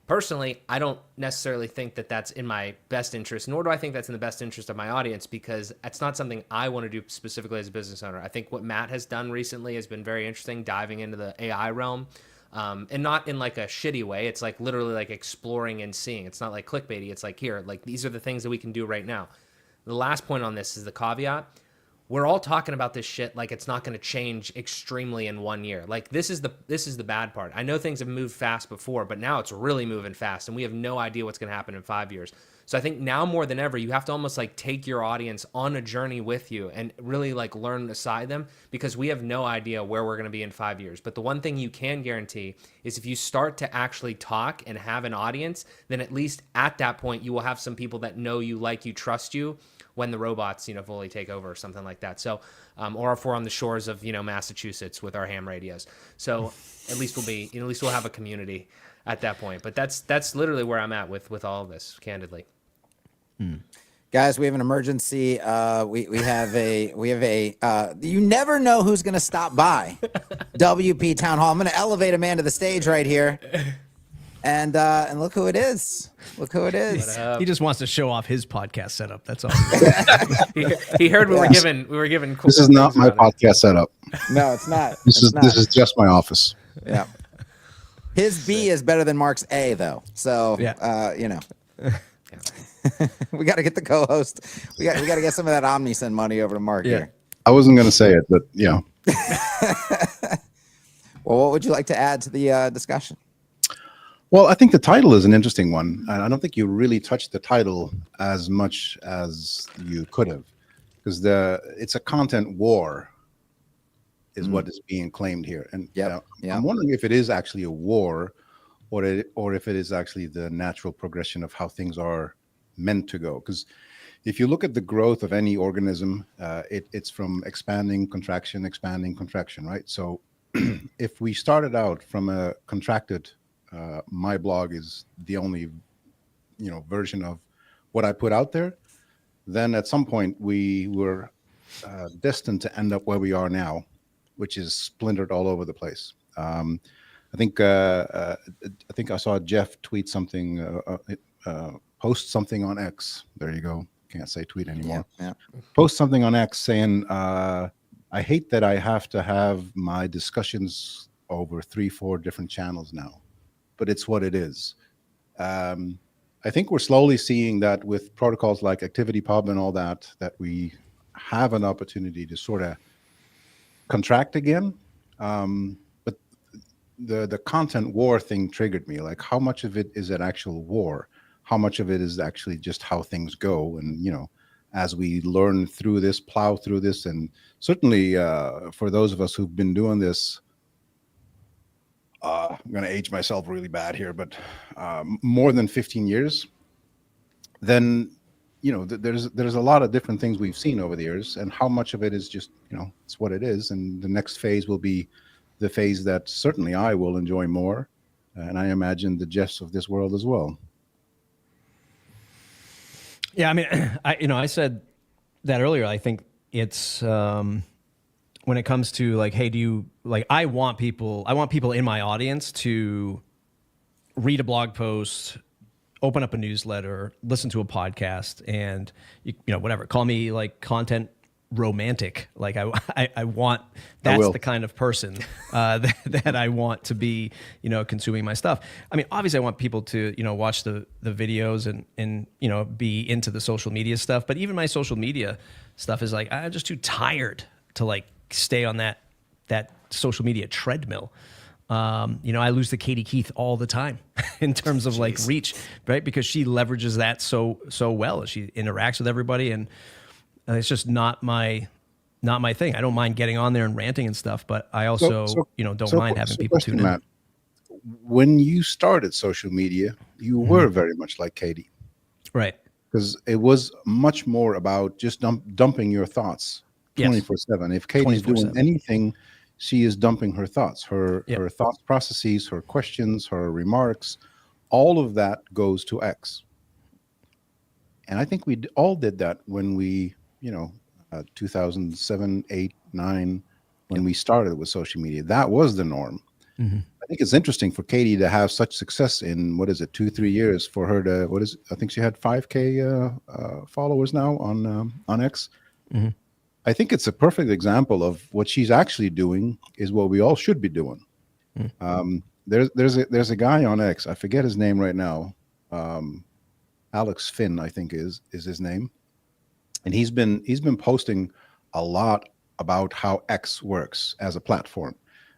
Personally, I don't necessarily think that that's in my best interest, nor do I think that's in the best interest of my audience because it's not something I want to do specifically as a business owner. I think what Matt has done recently has been very interesting, diving into the AI realm, and not in like a shitty way. It's like literally like exploring and seeing. It's not like clickbaity. It's like, here, like these are the things that we can do right now. The last point on this is the caveat. We're all talking about this shit like it's not going to change extremely in 1 year. Like this is the bad part. I know things have moved fast before, but now it's really moving fast and we have no idea what's going to happen in 5 years. So I think now more than ever, you have to almost like take your audience on a journey with you and really like learn beside them because we have no idea where we're going to be in 5 years. But the one thing you can guarantee is if you start to actually talk and have an audience, then at least at that point, you will have some people that know you, like you, trust you, when the robots, fully take over or something like that. So, or if we're on the shores of, Massachusetts with our ham radios. So at least we'll have a community at that point. But that's literally where I'm at with all of this, candidly. Guys, we have an emergency. We have a you never know who's going to stop by WP Town Hall. I'm going to elevate a man to the stage right here. And look who it is. Look who it is. He just wants to show off his podcast setup. That's all. he heard we were given. Cool this is not my podcast setup. No, it's not. This is just my office. Yeah. His B is better than Mark's A though. So Yeah. We got to get the co-host. We got to get some of that OmniSend money over to Mark here. I wasn't going to say it, but yeah. Well, what would you like to add to the discussion? Well, I think the title is an interesting one. I don't think you really touched the title as much as you could have, because it's a content war is what is being claimed here. And I'm wondering if it is actually a war or if it is actually the natural progression of how things are meant to go. Because if you look at the growth of any organism, it's from expanding, contraction, right? So if we started out from a contracted my blog is the only, version of what I put out there, then at some point we were destined to end up where we are now, which is splintered all over the place. I think I saw Jeff tweet something, post something on X. There you go. Can't say tweet anymore. Yeah. Post something on X saying, I hate that I have to have my discussions over 3-4 different channels now. But it's what it is. I think we're slowly seeing that with protocols like ActivityPub and all that we have an opportunity to sort of contract again. But the content war thing triggered me. Like, how much of it is an actual war? How much of it is actually just how things go? And, as we learn through this, plow through this, and certainly for those of us who've been doing this I'm going to age myself really bad here, but more than 15 years, then, you know, there's a lot of different things we've seen over the years, and how much of it is just, you know, it's what it is. And the next phase will be the phase that certainly I will enjoy more. And I imagine the Jeffs of this world as well. Yeah, I mean, I said that earlier. I think it's when it comes to like, hey, do you like? I want people in my audience to read a blog post, open up a newsletter, listen to a podcast, and you know, whatever. Call me like content romantic. Like I want, that's the kind of person that I want to be, you know, consuming my stuff. I mean, obviously I want people to, you know, watch the videos and, you know, be into the social media stuff. But even my social media stuff is like, I'm just too tired to like stay on that social media treadmill. You know, I lose to Katie Keith all the time in terms of like reach, right? Because she leverages that so well. She interacts with everybody, and it's just not my thing. I don't mind getting on there and ranting and stuff, but I also, you know, don't mind having people tune in. Matt, when you started social media, you were very much like Katie, right? Because it was much more about just dumping your thoughts 24/7. If Katie's doing anything, she is dumping her thoughts, her thought processes, her questions, her remarks. All of that goes to X. And I think we all did that when we, 2007, 8, 9, when we started with social media. That was the norm. Mm-hmm. I think it's interesting for Katie to have such success in, 2-3 years, for her to, I think she had 5K followers now on X. Mm-hmm. I think it's a perfect example of what she's actually doing is what we all should be doing. Mm-hmm. There's a guy on X, I forget his name right now. Alex Finn, I think is his name. And he's been posting a lot about how X works as a platform.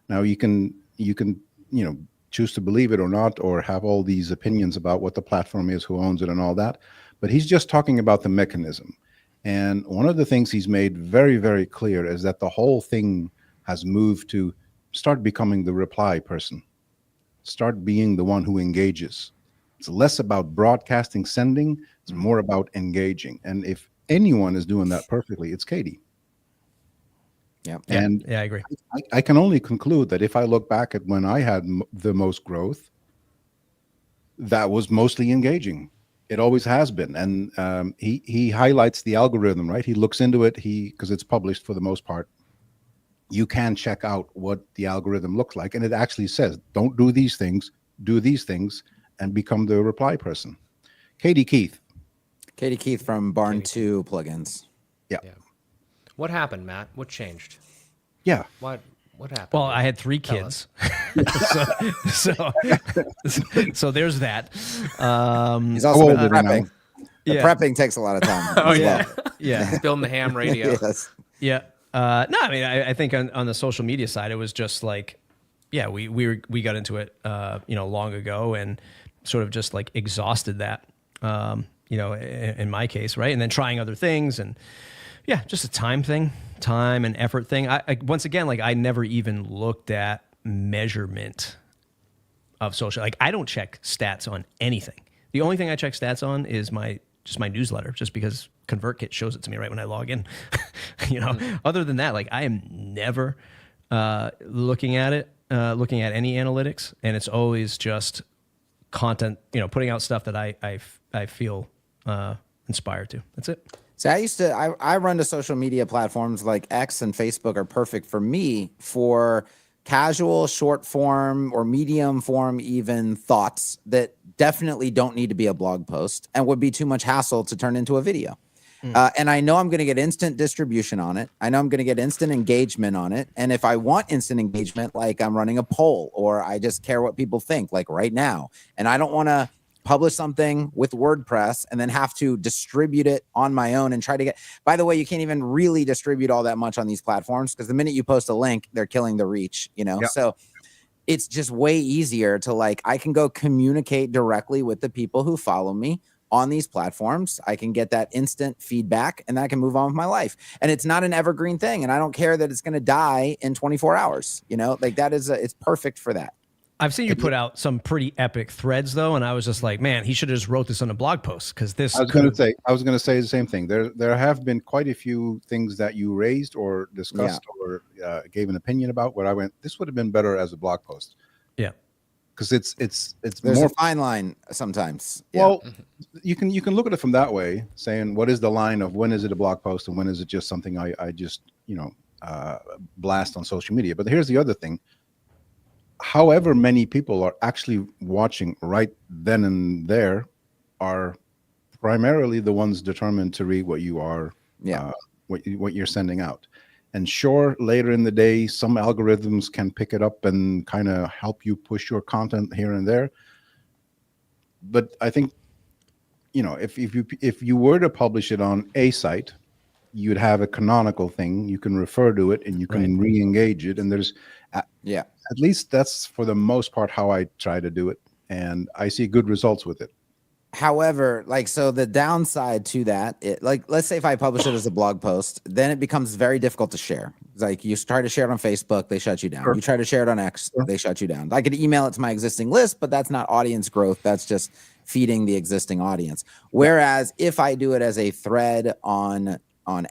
Now you can choose to believe it or not, or have all these opinions about what the platform is, who owns it and all that. But he's just talking about the mechanism. And one of the things he's made very, very clear is that the whole thing has moved to start becoming the reply person. Start being the one who engages. It's less about broadcasting, sending. It's more about engaging. And if anyone is doing that perfectly, it's Katie. Yeah. And I agree. I can only conclude that if I look back at when I had the most growth, that was mostly engaging. It always has been. And he highlights the algorithm, right? He looks into it, because it's published for the most part. You can check out what the algorithm looks like. And it actually says, don't do these things, do these things, and become the reply person. Katie Keith from Barn 2 plugins. Yeah. What happened, Matt? What changed? Yeah. What happened? Well, I had 3 kids. so there's that. He's also been prepping. The prepping takes a lot of time. Oh, yeah. Well. Yeah. Building the ham radio. Yes. Yeah. No, I mean, I think on the social media side, it was just like, we got into it, long ago, and sort of just like exhausted that, in my case, right? And then trying other things, and just a time and effort thing. I once again, like, I never even looked at measurement of social. Like, I don't check stats on anything. The only thing I check stats on is my newsletter, just because ConvertKit shows it to me right when I log in. Other than that, like, I am never looking at any analytics, and it's always just content, putting out stuff that I feel inspired to. That's it. So I run to social media platforms like X and Facebook are perfect for me for casual, short form or medium form, even thoughts that definitely don't need to be a blog post and would be too much hassle to turn into a video. And I know I'm going to get instant distribution on it. I know I'm going to get instant engagement on it. And if I want instant engagement, like I'm running a poll, or I just care what people think, like right now, and I don't want to publish something with WordPress and then have to distribute it on my own and try to get, by the way, you can't even really distribute all that much on these platforms, because the minute you post a link, they're killing the reach, Yep. So it's just way easier to, like, I can go communicate directly with the people who follow me on these platforms. I can get that instant feedback, and then I can move on with my life. And it's not an evergreen thing. And I don't care that it's going to die in 24 hours, like that is, it's perfect for that. I've seen you put out some pretty epic threads though, and I was just like, man, he should have just wrote this on a blog post because this. I was going to say the same thing. There have been quite a few things that you raised or discussed or gave an opinion about where I went, this would have been better as a blog post. Yeah, because it's There's more a fine line sometimes. Well, you can look at it from that way, saying what is the line of when is it a blog post and when is it just something I just blast on social media. But here's the other thing. However many people are actually watching right then and there are primarily the ones determined to read what you are, what you're sending out. And sure, later in the day, some algorithms can pick it up and kind of help you push your content here and there. But I think, if you were to publish it on a site, you'd have a canonical thing. You can refer to it and you can re-engage it. And there's, at least that's for the most part how I try to do it. And I see good results with it. However, so the downside to that, let's say if I publish it as a blog post, then it becomes very difficult to share. Like you try to share it on Facebook, they shut you down. Sure. You try to share it on X, they shut you down. I could email it to my existing list, but that's not audience growth. That's just feeding the existing audience. Whereas if I do it as a thread on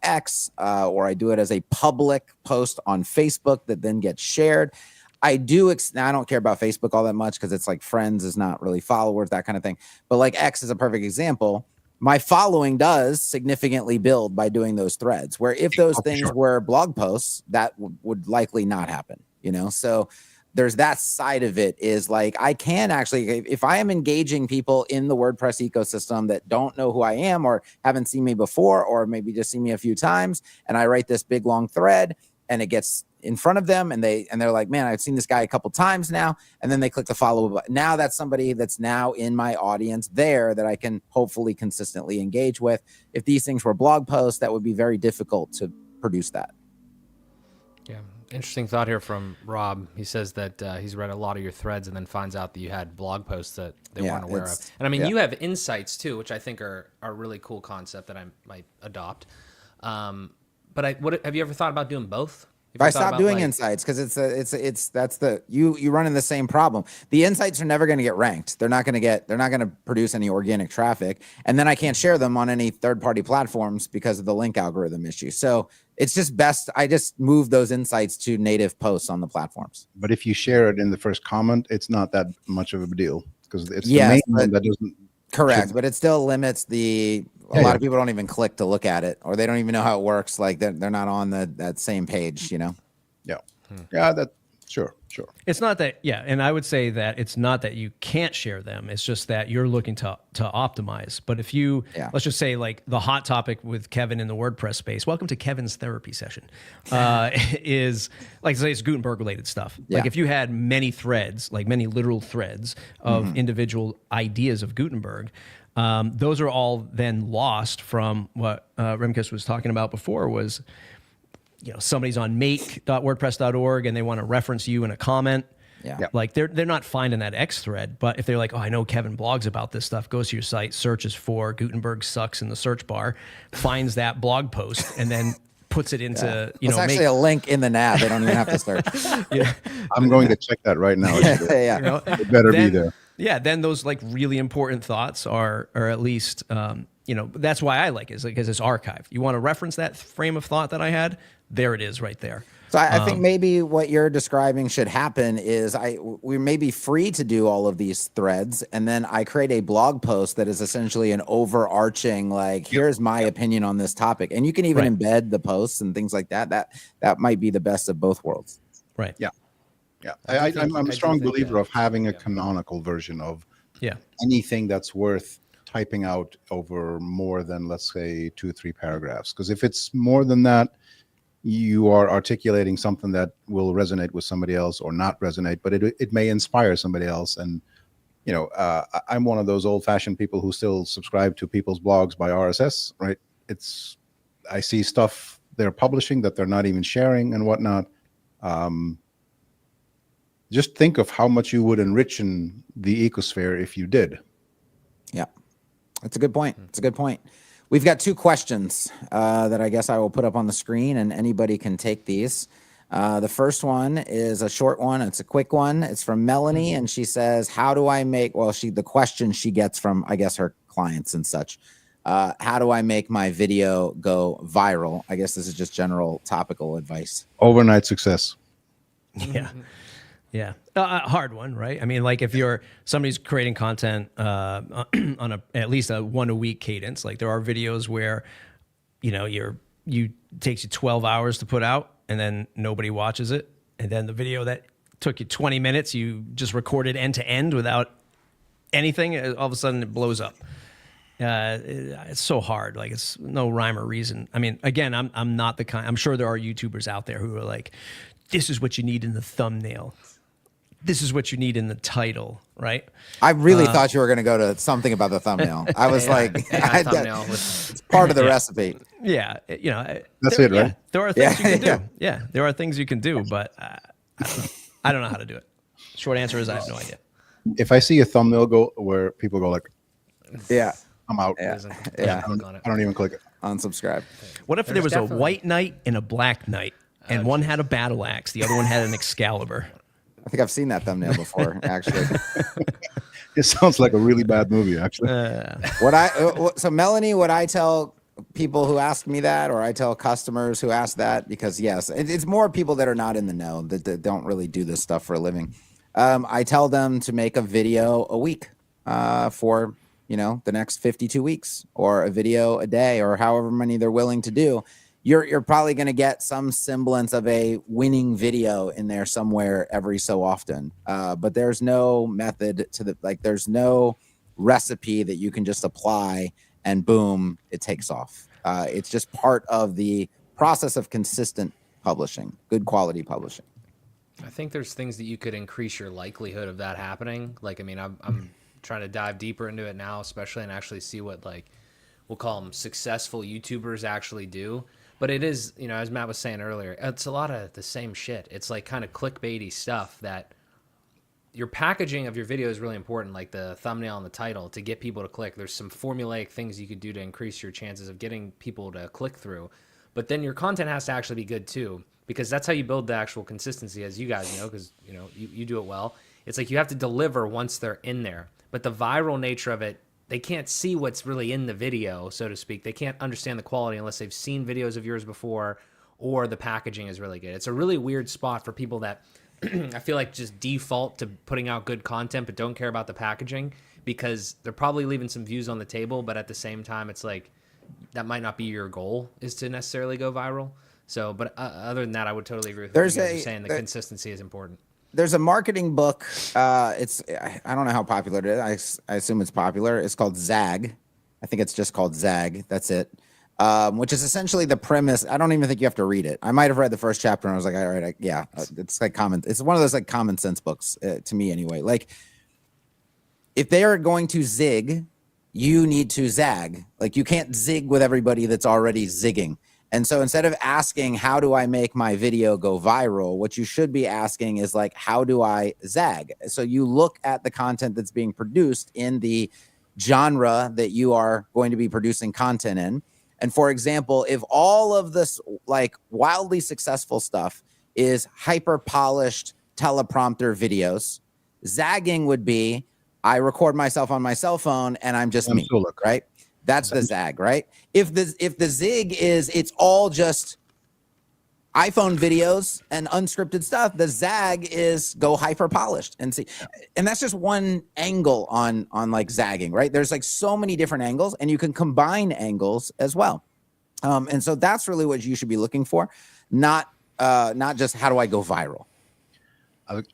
X, or I do it as a public post on Facebook that then gets shared, I don't care about Facebook all that much because it's like friends is not really followers, that kind of thing. But like X is a perfect example. My following does significantly build by doing those threads, where if those things were blog posts, that would likely not happen, So there's that side of it is like, I can actually, if I am engaging people in the WordPress ecosystem that don't know who I am or haven't seen me before, or maybe just seen me a few times, and I write this big long thread and it gets in front of them and they're like, man, I've seen this guy a couple times now. And then they click the follow button. Now that's somebody that's now in my audience there that I can hopefully consistently engage with. If these things were blog posts, that would be very difficult to produce that. Yeah. Interesting thought here from Rob. He says that he's read a lot of your threads and then finds out that you had blog posts that they weren't aware of. And I mean, you have insights too, which I think are a really cool concept that I might adopt. But have you ever thought about doing both? If I stop doing insights, because you run in the same problem. The insights are never going to get ranked. They're not going to produce any organic traffic, and then I can't share them on any third-party platforms because of the link algorithm issue. So it's just best I just move those insights to native posts on the platforms. But if you share it in the first comment, it's not that much of a deal because it's the main one that doesn't. Correct, but it still limits a lot of people don't even click to look at it, or they don't even know how it works. Like they're not on that same page, Yeah. Yeah, sure. It's not that, and I would say that it's not that you can't share them. It's just that you're looking to optimize. But if you, let's just say like the hot topic with Kevin in the WordPress space, welcome to Kevin's therapy session, is like, say it's Gutenberg related stuff. Yeah. Like if you had many threads, like many literal threads of individual ideas of Gutenberg, those are all then lost from what Remkus was talking about before was, somebody's on make.wordpress.org and they want to reference you in a comment. Yeah. Like they're not finding that X thread, but if they're like, oh, I know Kevin blogs about this stuff, goes to your site, searches for Gutenberg sucks in the search bar, finds that blog post and then puts it into, it's actually a link in the nav. They don't even have to search. I'm going to check that right now. It better be there. Yeah. Then those like really important thoughts are at least, that's why I like it, because it's archived. You want to reference that frame of thought that I had? There it is right there. So I think maybe what you're describing should happen is we may be free to do all of these threads, and then I create a blog post that is essentially an overarching, like, here's my opinion on this topic. And you can even embed the posts and things like that. That might be the best of both worlds. Right. Yeah. Yeah. I'm a strong believer of having a canonical version of anything that's worth typing out over more than, let's say, 2 or 3 paragraphs. Because if it's more than that, you are articulating something that will resonate with somebody else or not resonate, but it may inspire somebody else. And, I'm one of those old fashioned people who still subscribe to people's blogs by RSS, right? I see stuff they're publishing that they're not even sharing and whatnot. Just think of how much you would enrich in the ecosphere if you did. Yeah, that's a good point. It's a good point. We've got 2 questions that I guess I will put up on the screen, and anybody can take these. The first one is a short one. It's a quick one. It's from Melanie, and she says, "How do I make?" Well, the question she gets from, I guess, her clients and such. How do I make my video go viral? I guess this is just general topical advice. Overnight success. Yeah. Yeah. Hard one, right? I mean, like if somebody's creating content on at least a 1 a week cadence, like there are videos where, takes you 12 hours to put out and then nobody watches it. And then the video that took you 20 minutes, you just recorded end to end without anything. All of a sudden it blows up. It's so hard. Like it's no rhyme or reason. I mean, again, I'm not the kind, I'm sure there are YouTubers out there who are like, this is what you need in the thumbnail. This is what you need in the title, right? I really thought you were going to go to something about the thumbnail. I was thumbnail it's part of the recipe. Yeah. That's it, right? Yeah, there are things you can do. Yeah. There are things you can do, but I don't know how to do it. Short answer is I have no idea. If I see a thumbnail go where people go like, Yeah. I'm out. Yeah. I don't even click it. Unsubscribe. What if there was a white knight and a black knight, and one had a battle axe, the other one had an Excalibur? I think I've seen that thumbnail before, actually. It sounds like a really bad movie, actually. So Melanie, what I tell people who ask me that, or I tell customers who ask that, because yes, it's more people that are not in the know that don't really do this stuff for a living. I tell them to make a video a week for the next 52 weeks, or a video a day, or however many they're willing to do. You're probably going to get some semblance of a winning video in there somewhere every so often. But there's no method to there's no recipe that you can just apply and boom, it takes off. It's just part of the process of consistent publishing, good quality publishing. I think there's things that you could increase your likelihood of that happening. Like, I mean, I'm trying to dive deeper into it now, especially, and actually see what, like, we'll call them successful YouTubers actually do. But it is, as Matt was saying earlier, it's a lot of the same shit. It's like kind of clickbaity stuff that your packaging of your video is really important, like the thumbnail and the title, to get people to click. There's some formulaic things you could do to increase your chances of getting people to click through. But then your content has to actually be good too, because that's how you build the actual consistency, as you guys know, because you do it well. It's like you have to deliver once they're in there. But the viral nature of it, they can't see what's really in the video, so to speak. They can't understand the quality unless they've seen videos of yours before, or the packaging is really good. It's a really weird spot for people that I feel like just default to putting out good content but don't care about the packaging, because they're probably leaving some views on the table, but at the same time, it's like that might not be your goal, is to necessarily go viral. So, but other than that, I would totally agree with what you guys are saying. The consistency is important. There's a marketing book. I don't know how popular it is. I assume it's popular. It's called Zag. I think it's just called Zag. That's it. Which is essentially the premise. I don't even think you have to read it. I might have read the first chapter and I was like, all right, yeah. It's like it's one of those like common sense books to me anyway. Like, if they are going to zig, you need to zag. Like, you can't zig with everybody that's already zigging. And so instead of asking, how do I make my video go viral? What you should be asking is like, how do I zag? So you look at the content that's being produced in the genre that you are going to be producing content in. And for example, if all of this like wildly successful stuff is hyper polished teleprompter videos, zagging would be, I record myself on my cell phone and I'm just me, right? That's the zag, right? If the zig is it's all just iPhone videos and unscripted stuff, the zag is go hyper polished and see. And that's just one angle on like zagging, right? There's like so many different angles, and you can combine angles as well. And so that's really what you should be looking for, not just how do I go viral.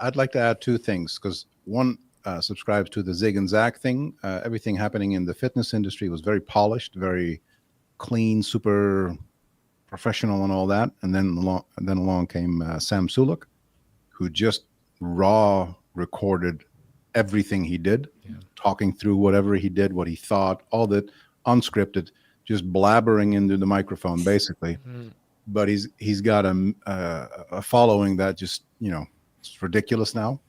I'd like to add two things, because one subscribes to the zig and zag thing. Everything happening in the fitness industry was very polished, very clean, super professional and all that. And then along came Sam Sulek, who just raw recorded everything he did, talking through whatever he did, what he thought, all that unscripted, just blabbering into the microphone basically. But he's got a following that just, it's ridiculous now.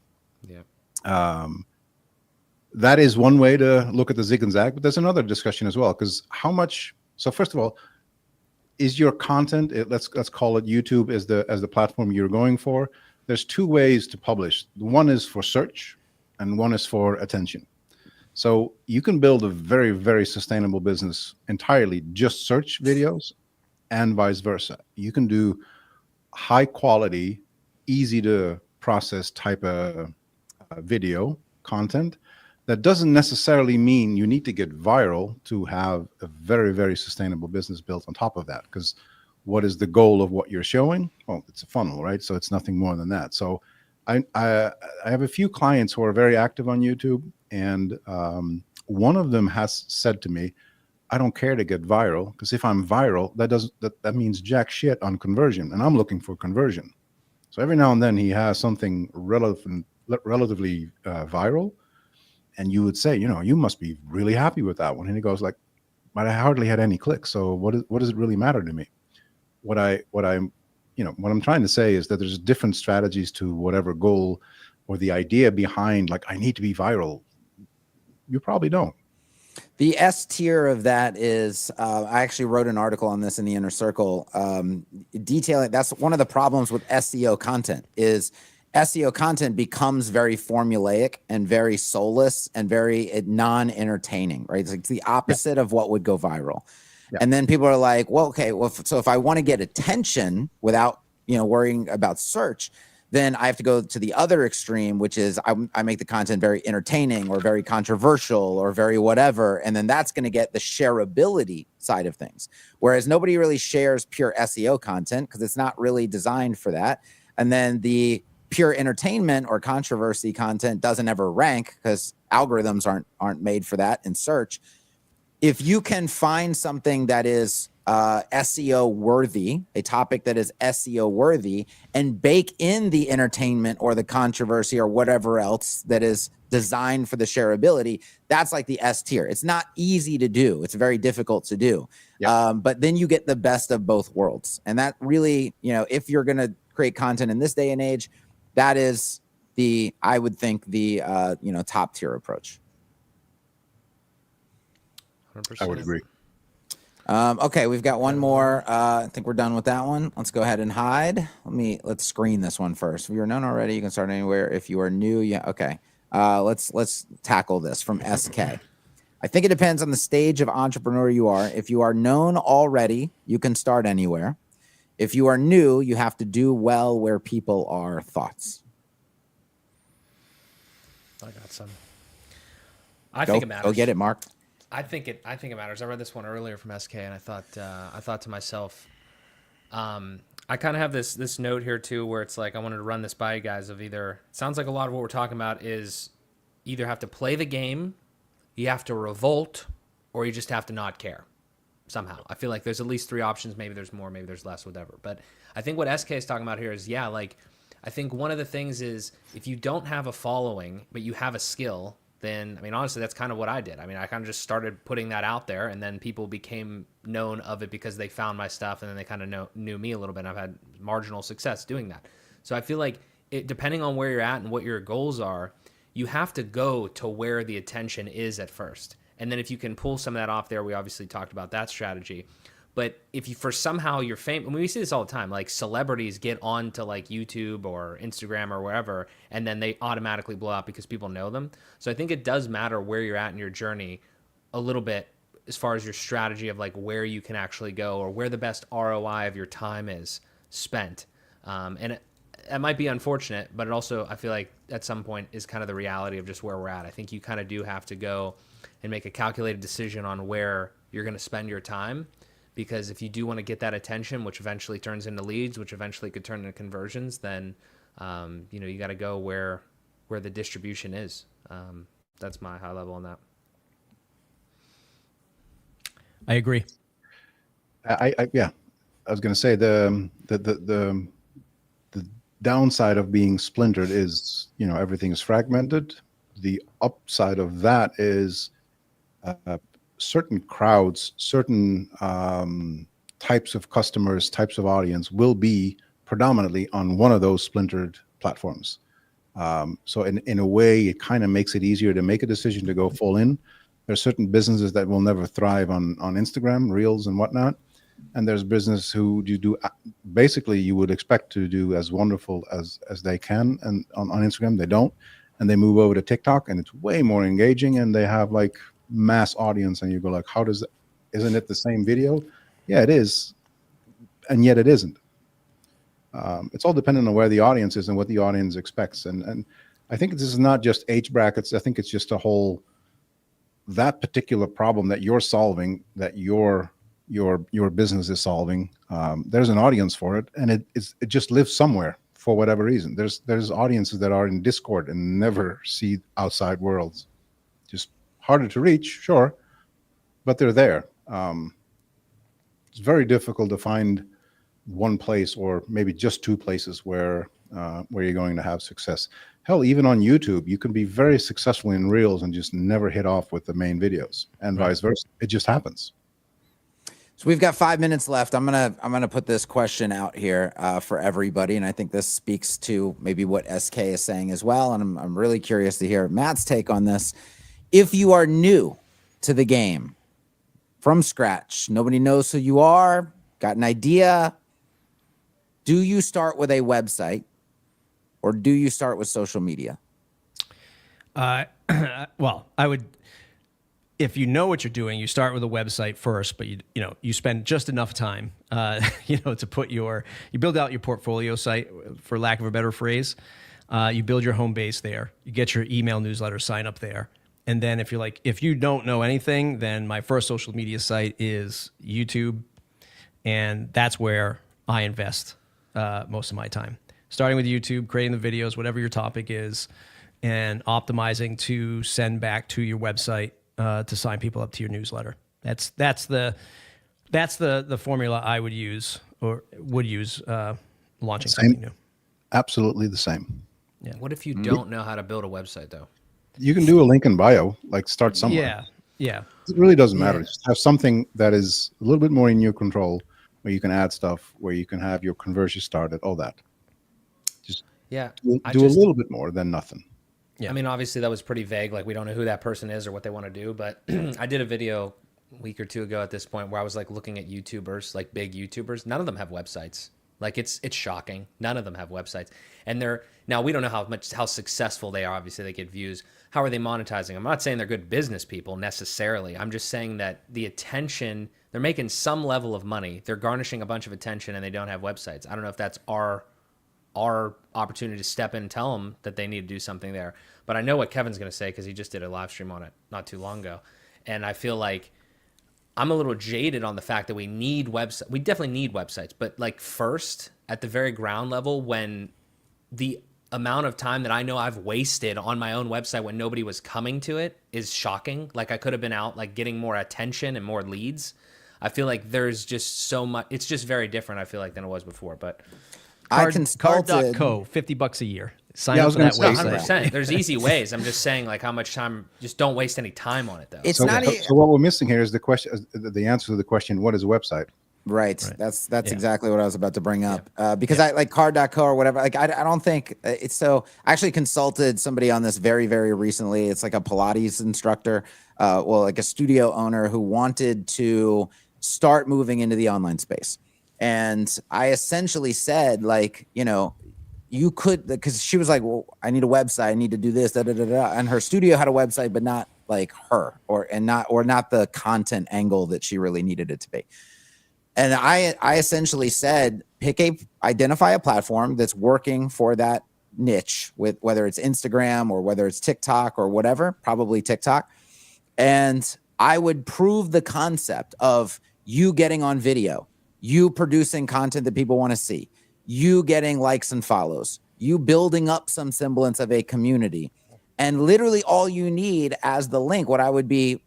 That is one way to look at the zig and zag, but there's another discussion as well, because how much. So first of all, is your content, let's call it YouTube as the platform you're going for. There's two ways to publish. One is for search and one is for attention. So you can build a very, very sustainable business entirely just search videos, and vice versa. You can do high quality, easy to process type of video content. That doesn't necessarily mean you need to get viral to have a very, very sustainable business built on top of that. Because what is the goal of what you're showing? Well, it's a funnel, right? So it's nothing more than that. So I have a few clients who are very active on YouTube, and one of them has said to me, I don't care to get viral, because if I'm viral, that means jack shit on conversion, and I'm looking for conversion. So every now and then he has something relatively viral, and you would say, you must be really happy with that one. And he goes like, but I hardly had any clicks. So what does it really matter to me? What I'm trying to say is that there's different strategies to whatever goal or the idea behind, like, I need to be viral. You probably don't. The S tier of that is, I actually wrote an article on this in the Inner Circle, detailing that's one of the problems with SEO content is SEO content becomes very formulaic and very soulless and very non-entertaining, right? It's the opposite of what would go viral. Yeah. And then people are like, well, okay, so if I want to get attention without, worrying about search, then I have to go to the other extreme, which is I make the content very entertaining or very controversial or very whatever. And then that's going to get the shareability side of things. Whereas nobody really shares pure SEO content because it's not really designed for that. And then the pure entertainment or controversy content doesn't ever rank because algorithms aren't made for that in search. If you can find something that is SEO worthy, a topic that is SEO worthy, and bake in the entertainment or the controversy or whatever else that is designed for the shareability, that's like the S tier. It's not easy to do. It's very difficult to do. Yeah. But then you get the best of both worlds. And that really, if you're going to create content in this day and age, that is I would think the top tier approach. 100%. I would agree. Okay, we've got one more. I think we're done with that one. Let's go ahead and hide. Let's screen this one first. If you are known already, you can start anywhere. If you are new, yeah, okay. Let's tackle this from SK. I think it depends on the stage of entrepreneur you are. If you are known already, you can start anywhere. If you are new, you have to do well where people are. Thoughts? I got some. I think it matters. Go get it, Mark. I think it matters. I read this one earlier from SK, and I thought to myself, I kind of have this note here too, where it's like I wanted to run this by you guys. Of either it sounds like a lot of what we're talking about is either have to play the game, you have to revolt, or you just have to not care. Somehow, I feel like there's at least three options. Maybe there's more, maybe there's less, whatever. But I think what SK is talking about here is, I think one of the things is if you don't have a following, but you have a skill, then, honestly, that's kind of what I did. I kind of just started putting that out there, and then people became known of it because they found my stuff, and then they kind of knew me a little bit, and I've had marginal success doing that. So I feel like depending on where you're at and what your goals are, you have to go to where the attention is at first. And then if you can pull some of that off there, we obviously talked about that strategy. But if you somehow you're famous, we see this all the time, like celebrities get onto like YouTube or Instagram or wherever, and then they automatically blow up because people know them. So I think it does matter where you're at in your journey a little bit as far as your strategy of like where you can actually go or where the best ROI of your time is spent. And it might be unfortunate, but it also, I feel like at some point is kind of the reality of just where we're at. I think you kind of do have to go and make a calculated decision on where you're going to spend your time. Because if you do want to get that attention, which eventually turns into leads, which eventually could turn into conversions, then you got to go where the distribution is. That's my high level on that. I agree. I was going to say the downside of being splintered is everything is fragmented. The upside of that is certain crowds, certain types of customers, types of audience will be predominantly on one of those splintered platforms. So in a way, it kind of makes it easier to make a decision to go full in. There are certain businesses that will never thrive on Instagram, Reels and whatnot. and there's business who you do basically you would expect to do as wonderful as they can, and on Instagram they don't, and they move over to TikTok and it's way more engaging and they have like mass audience, and you go like, how does it, isn't it the same video? Yeah, it is, and yet it isn't. It's all dependent on where the audience is and what the audience expects, and I think this is not just age brackets. I think it's just a whole, that particular problem that you're solving, that your business is solving. There's an audience for it, and it just lives somewhere for whatever reason. There's audiences that are in Discord and never see outside worlds. Just harder to reach, sure, but they're there. It's very difficult to find one place or maybe just two places where you're going to have success. Hell, even on YouTube, you can be very successful in Reels and just never hit off with the main videos, and vice versa. It just happens. So we've got 5 minutes left. I'm gonna put this question out here for everybody, and I think this speaks to maybe what SK is saying as well. And I'm really curious to hear Matt's take on this. If you are new to the game, from scratch, nobody knows who you are, got an idea, do you start with a website or do you start with social media? Well, I would, if you know what you're doing, you start with a website first, but you spend just enough time, to put you build out your portfolio site, for lack of a better phrase. You build your home base there. You get your email newsletter sign up there. And then if you don't know anything, then my first social media site is YouTube. And that's where I invest most of my time. Starting with YouTube, creating the videos, whatever your topic is, and optimizing to send back to your website to sign people up to your newsletter. That's the formula I would use launching something new. Absolutely the same. Yeah. What if you don't know how to build a website though? You can do a link in bio, like start somewhere. Yeah. It really doesn't matter. Just have something that is a little bit more in your control, where you can add stuff, where you can have your conversion started, all that. Just do a little bit more than nothing. Yeah. I mean, obviously that was pretty vague. Like we don't know who that person is or what they want to do. But I did a video a week or two ago at this point where I was like looking at YouTubers, like big YouTubers. None of them have websites. Like it's shocking. None of them have websites. And now we don't know how successful they are. Obviously they get views. How are they monetizing? I'm not saying they're good business people necessarily. I'm just saying that the attention, they're making some level of money. They're garnishing a bunch of attention and they don't have websites. I don't know if that's our opportunity to step in and tell them that they need to do something there. But I know what Kevin's going to say because he just did a live stream on it not too long ago. And I feel like I'm a little jaded on the fact that we need websites. We definitely need websites. But like first, at the very ground level, when the amount of time that I know I've wasted on my own website when nobody was coming to it is shocking. Like I could have been out like getting more attention and more leads. I feel like there's just so much. It's just very different, I feel like, than it was before. But Card.co, $50 a year. Sign up for that website. 100%. There's easy ways. I'm just saying, like, how much time? Just don't waste any time on it, though. It's so, not. So what we're missing here is the question, the answer to the question: what is a website? Right. That's exactly what I was about to bring up. Because I like card.co or whatever. Like I don't think it's so. I actually consulted somebody on this very, very recently. It's like a Pilates instructor, like a studio owner who wanted to start moving into the online space. And I essentially said, like, you could, because she was like, well, I need a website. I need to do this, da, da, da, da. And her studio had a website, but not like her or not the content angle that she really needed it to be. And I essentially said, identify a platform that's working for that niche, with whether it's Instagram or whether it's TikTok or whatever, probably TikTok. And I would prove the concept of you getting on video, you producing content that people want to see, you getting likes and follows, you building up some semblance of a community. And literally all you need as the link, what I would be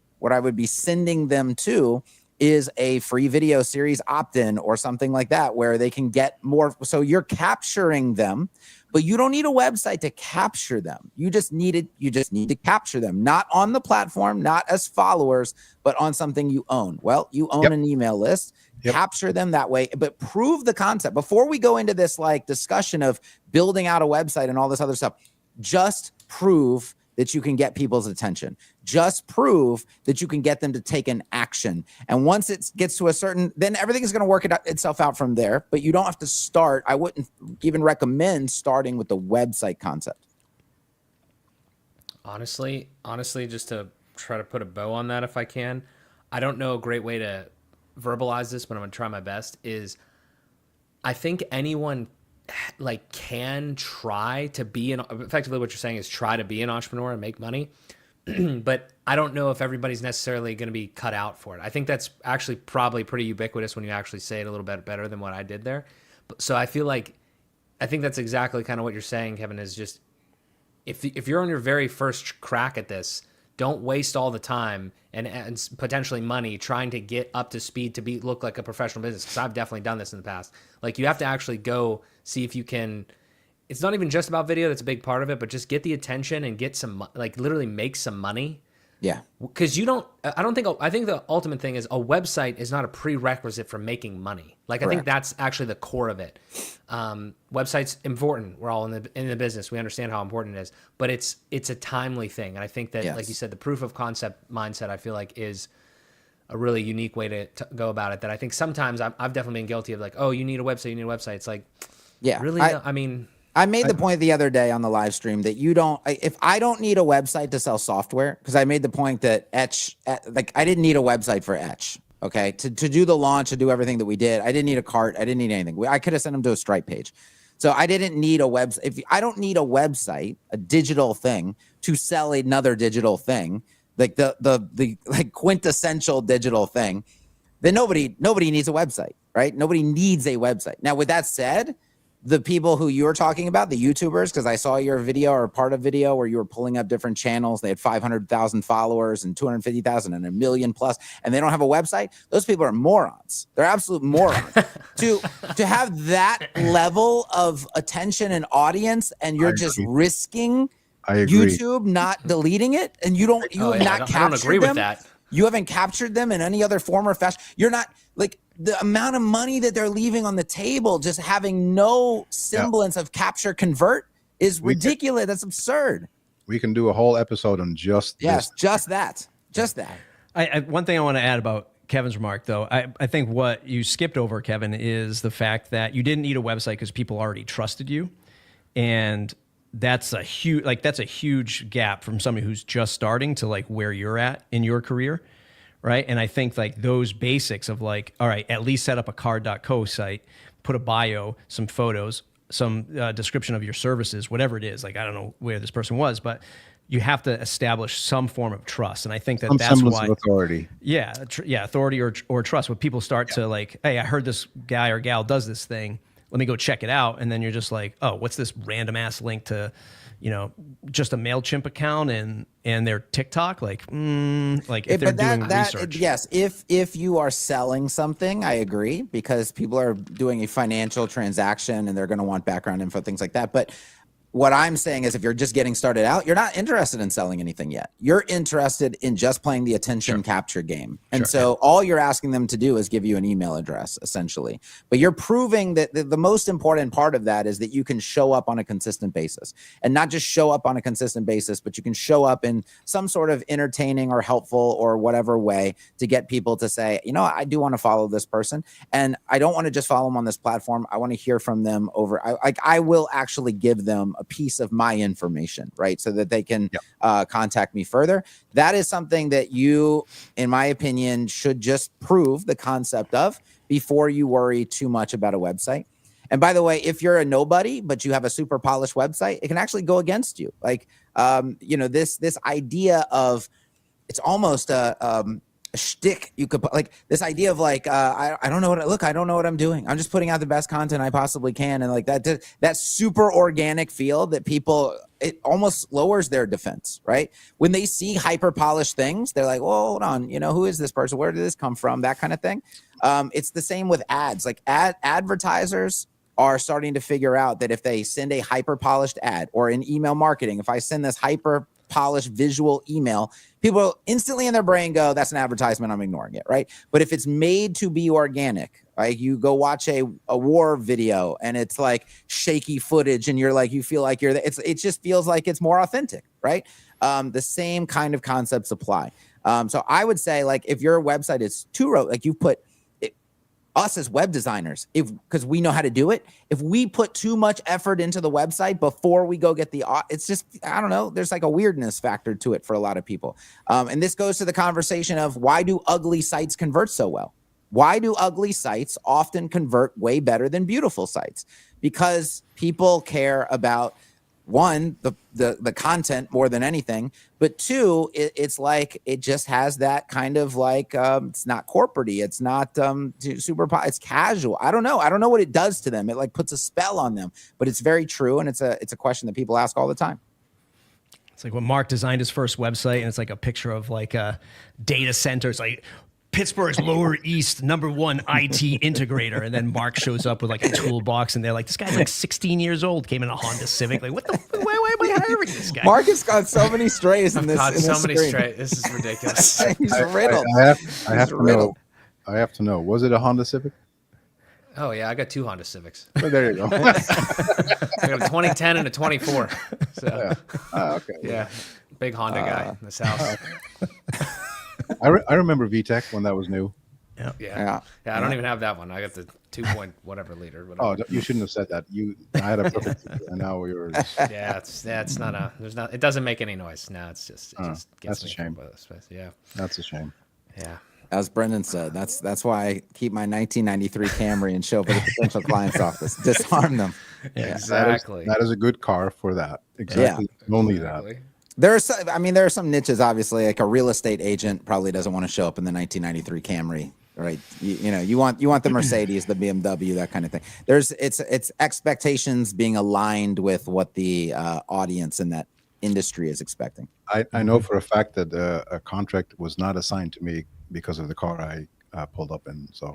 sending them to is a free video series opt-in or something like that, where they can get more. So you're capturing them, but you don't need a website to capture them. You just need to capture them, not on the platform, not as followers, but on something you own. Well, you own an email list. Capture them that way, but prove the concept. Before we go into this like discussion of building out a website and all this other stuff, just prove that you can get people's attention. Just prove that you can get them to take an action. And once it gets to a certain, then everything is going to work itself out from there. But you don't have to start. I wouldn't even recommend starting with the website concept. Honestly, just to try to put a bow on that if I can, I don't know a great way to verbalize this, but I'm going to try my best, is I think anyone like can try to be effectively what you're saying is try to be an entrepreneur and make money. But I don't know if everybody's necessarily going to be cut out for it. I think that's actually probably pretty ubiquitous when you actually say it a little bit better than what I did there. So I think that's exactly kind of what you're saying, Kevin, is just if you're on your very first crack at this, don't waste all the time and potentially money trying to get up to speed to look like a professional business. Because I've definitely done this in the past. Like, you have to actually go see if you can. It's not even just about video. That's a big part of it, but just get the attention and get some, like, literally make some money. Yeah. Because I think the ultimate thing is a website is not a prerequisite for making money. Like, Correct. I think that's actually the core of it. Website's important. We're all in the business. We understand how important it is, but it's a timely thing. And I think that, like you said, the proof of concept mindset, I feel like, is a really unique way to go about it. That I think sometimes I've definitely been guilty of, like, oh, you need a website. It's like, really? I made the point the other day on the live stream that if I don't need a website to sell software, because I made the point that I didn't need a website for Etch. Okay. To do the launch, to do everything that we did, I didn't need a cart. I didn't need anything. I could have sent them to a Stripe page. So I didn't need a website. If I don't need a website, a digital thing, to sell another digital thing, like the like quintessential digital thing, then nobody needs a website, right? Nobody needs a website. Now, with that said, the people who you were talking about, the YouTubers, because I saw your video or part of video where you were pulling up different channels. They had 500,000 followers and 250,000 and 1 million plus, and they don't have a website. Those people are morons. They're absolute morons. to have that level of attention and audience, and you're just risking YouTube not deleting it, and you have not captured them. I don't agree with that. You haven't captured them in any other form or fashion. You're not, like, the amount of money that they're leaving on the table, just having no semblance of capture convert is ridiculous. That's absurd. We can do a whole episode on just this. Just that. One thing I want to add about Kevin's remark, though, I think what you skipped over, Kevin, is the fact that you didn't need a website because people already trusted you. And that's a huge gap from somebody who's just starting to, like, where you're at in your career, right? And I think, like, those basics of, like, all right, at least set up a card.co site, put a bio, some photos, some description of your services, whatever it is. Like, I don't know where this person was, but you have to establish some form of trust. And I think that's why of authority. Yeah, authority or trust. When people start to, like, hey, I heard this guy or gal does this thing, let me go check it out. And then you're just like, oh, what's this random ass link to, just a MailChimp account and their TikTok? Like, if they're doing research. Yes, if you are selling something, I agree, because people are doing a financial transaction and they're going to want background info, things like that. But what I'm saying is, if you're just getting started out, you're not interested in selling anything yet. You're interested in just playing the attention capture game. And so all you're asking them to do is give you an email address, essentially. But you're proving that the most important part of that is that you can show up on a consistent basis. And not just show up on a consistent basis, but you can show up in some sort of entertaining or helpful or whatever way to get people to say, I do want to follow this person. And I don't want to just follow them on this platform. I want to hear from them over. I will actually give them a piece of my information, right? So that they can contact me further. That is something that you, in my opinion, should just prove the concept of before you worry too much about a website. And by the way, if you're a nobody, but you have a super polished website, it can actually go against you. Like, this idea of, it's almost a shtick you could put, like, this idea of, like, I don't know I don't know what I'm doing. I'm just putting out the best content I possibly can. And, like, that super organic feel that people, it almost lowers their defense, right? When they see hyper polished things, they're like, well, hold on, who is this person? Where did this come from? That kind of thing. It's the same with ads. Like, advertisers are starting to figure out that if they send a hyper polished ad, or in email marketing, if I send this hyper polished visual email, people instantly in their brain go, that's an advertisement, I'm ignoring it, right? But if it's made to be organic, like you go watch a war video and it's like shaky footage and you're like, you feel like you're, it just feels like it's more authentic, right? The same kind of concepts apply. So I would say, like, if your website is like you put us as web designers, because we know how to do it, if we put too much effort into the website before we go get it's just, I don't know, there's like a weirdness factor to it for a lot of people. And this goes to the conversation of, why do ugly sites convert so well? Why do ugly sites often convert way better than beautiful sites? Because people care about, one, the content more than anything, but two, it's like, it just has that kind of like, it's not corporate-y, it's not super, it's casual. I don't know what it does to them. It like puts a spell on them, but it's very true, and it's a question that people ask all the time. It's like when Mark designed his first website, and it's like a picture of like a data center. It's like Pittsburgh's Lower East #1 IT integrator, and then Mark shows up with like a toolbox, and they're like, "This guy's like 16 years old, came in a Honda Civic. Like, what the? Why am I hiring this guy?" Mark has got so many strays in this. This is ridiculous. He's riddled. I have to know. Was it a Honda Civic? Oh yeah, I got 2 Honda Civics. Oh, there you go. I got a 2010 and a 24. So Yeah. Oh, okay. yeah, big Honda guy in this house. I remember VTEC when that was new. Yeah. I don't even have that one. I got the 2 point whatever liter. Whatever. Oh, you shouldn't have said that. I had a perfect, and now we were. Yeah, it's not a. There's not. It doesn't make any noise. No, it just gets that's a me shame. by the space. Yeah. That's a shame. Yeah. As Brendan said, that's why I keep my 1993 Camry and show up at a potential client's office. Disarm them. Yeah, exactly. That is a good car for that. Exactly. Only that. There are some niches, obviously, like a real estate agent probably doesn't want to show up in the 1993 Camry, right? You want the Mercedes, the BMW, that kind of thing. It's expectations being aligned with what the audience in that industry is expecting. I know for a fact that a contract was not assigned to me because of the car I pulled up in. So,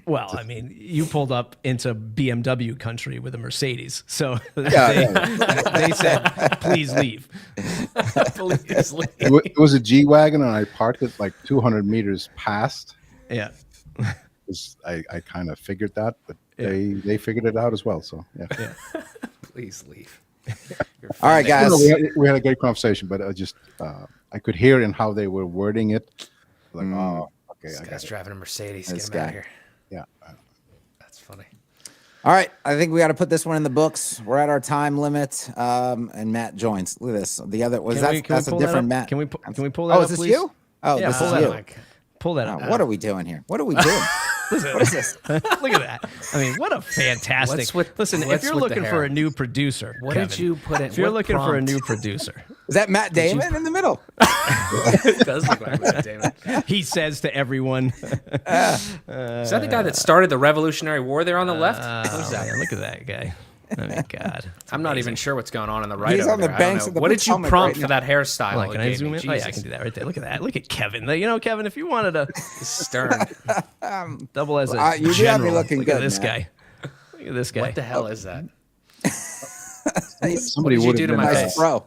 Well, I mean, you pulled up into BMW country with a Mercedes, so they said, "Please leave." Please leave. It was a G-Wagon, and I parked it like 200 meters past. Yeah. I kind of figured that, but they figured it out as well. So yeah. Please leave. All right, guys. We had a great conversation, but I could hear in how they were wording it. Like, oh, okay. This guy's driving a Mercedes. This Get him out guy. of here. Yeah. That's funny. All right, I think we got to put this one in the books. We're at our time limit, and Matt joins. Look at this. The other that's a different Matt. Can we pull that Oh, up, is this please? you? Oh, Yeah, this pull is that you. up. Pull that up. What are we doing here? What are we doing? What is this? Look at that. I mean, what a fantastic. Listen, if you're looking for a new producer, What Kevin, did you put in? if you're what looking for a prompt? new producer, Is that Matt Damon in the middle? It does look like Matt Damon. he says to everyone, Is that the guy that started the Revolutionary War there on the left? Who's that? "Man, look at that guy." I mean, God. I'm not even sure what's going on the right. He's over on the there. I don't banks know. of the What did you Potomac prompt right for that hairstyle? Like, it can I gave zoom me? in? Oh, yeah, I Jesus. can do that right there. Look at that. Look at Kevin. Kevin, if you wanted to Stern. double as a you do have me general, looking look good, at this Matt. guy. Look at this guy. What the hell is that? Somebody What did you would do have to been. my Nice face? throw.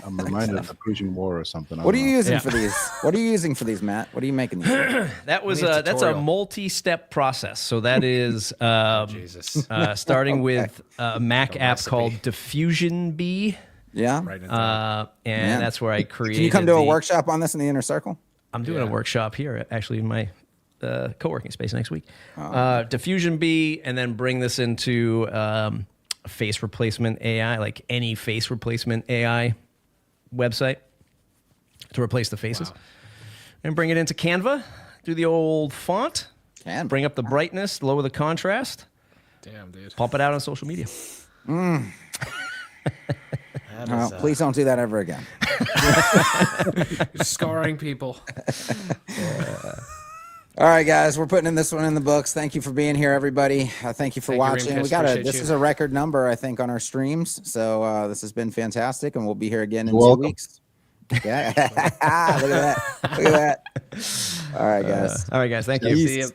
I'm reminded of the Persian War or something. What are you using Yeah. for these? What are you using for these, Matt? What are you making these? That was We need a that's a tutorial. multi-step process. So that is Jesus. starting with a Mac app recipe. called Diffusion B, Yeah. Right in there. and Man. that's where I created. Can you come to a the- workshop on this in the inner circle? I'm doing a workshop here, actually, in my co-working space next week. Oh. Diffusion B, and then bring this into face replacement AI, like any face replacement AI website to replace the faces, and bring it into Canva. Do the old font, Can bring up the brightness, lower the contrast, Damn, dude. pump it out on social media. That Well, is, please don't do that ever again. you're scarring people. All right, guys, we're putting this one in the books. Thank you for being here, everybody. Thank you for Thank you, watching. Reem. We got Appreciate this you. is a record number, I think, on our streams. So this has been fantastic, and we'll be here again in You're 2 welcome. weeks. Yeah, look at that. Look at that. All right, guys. All right, guys, thank you. Peace. See you.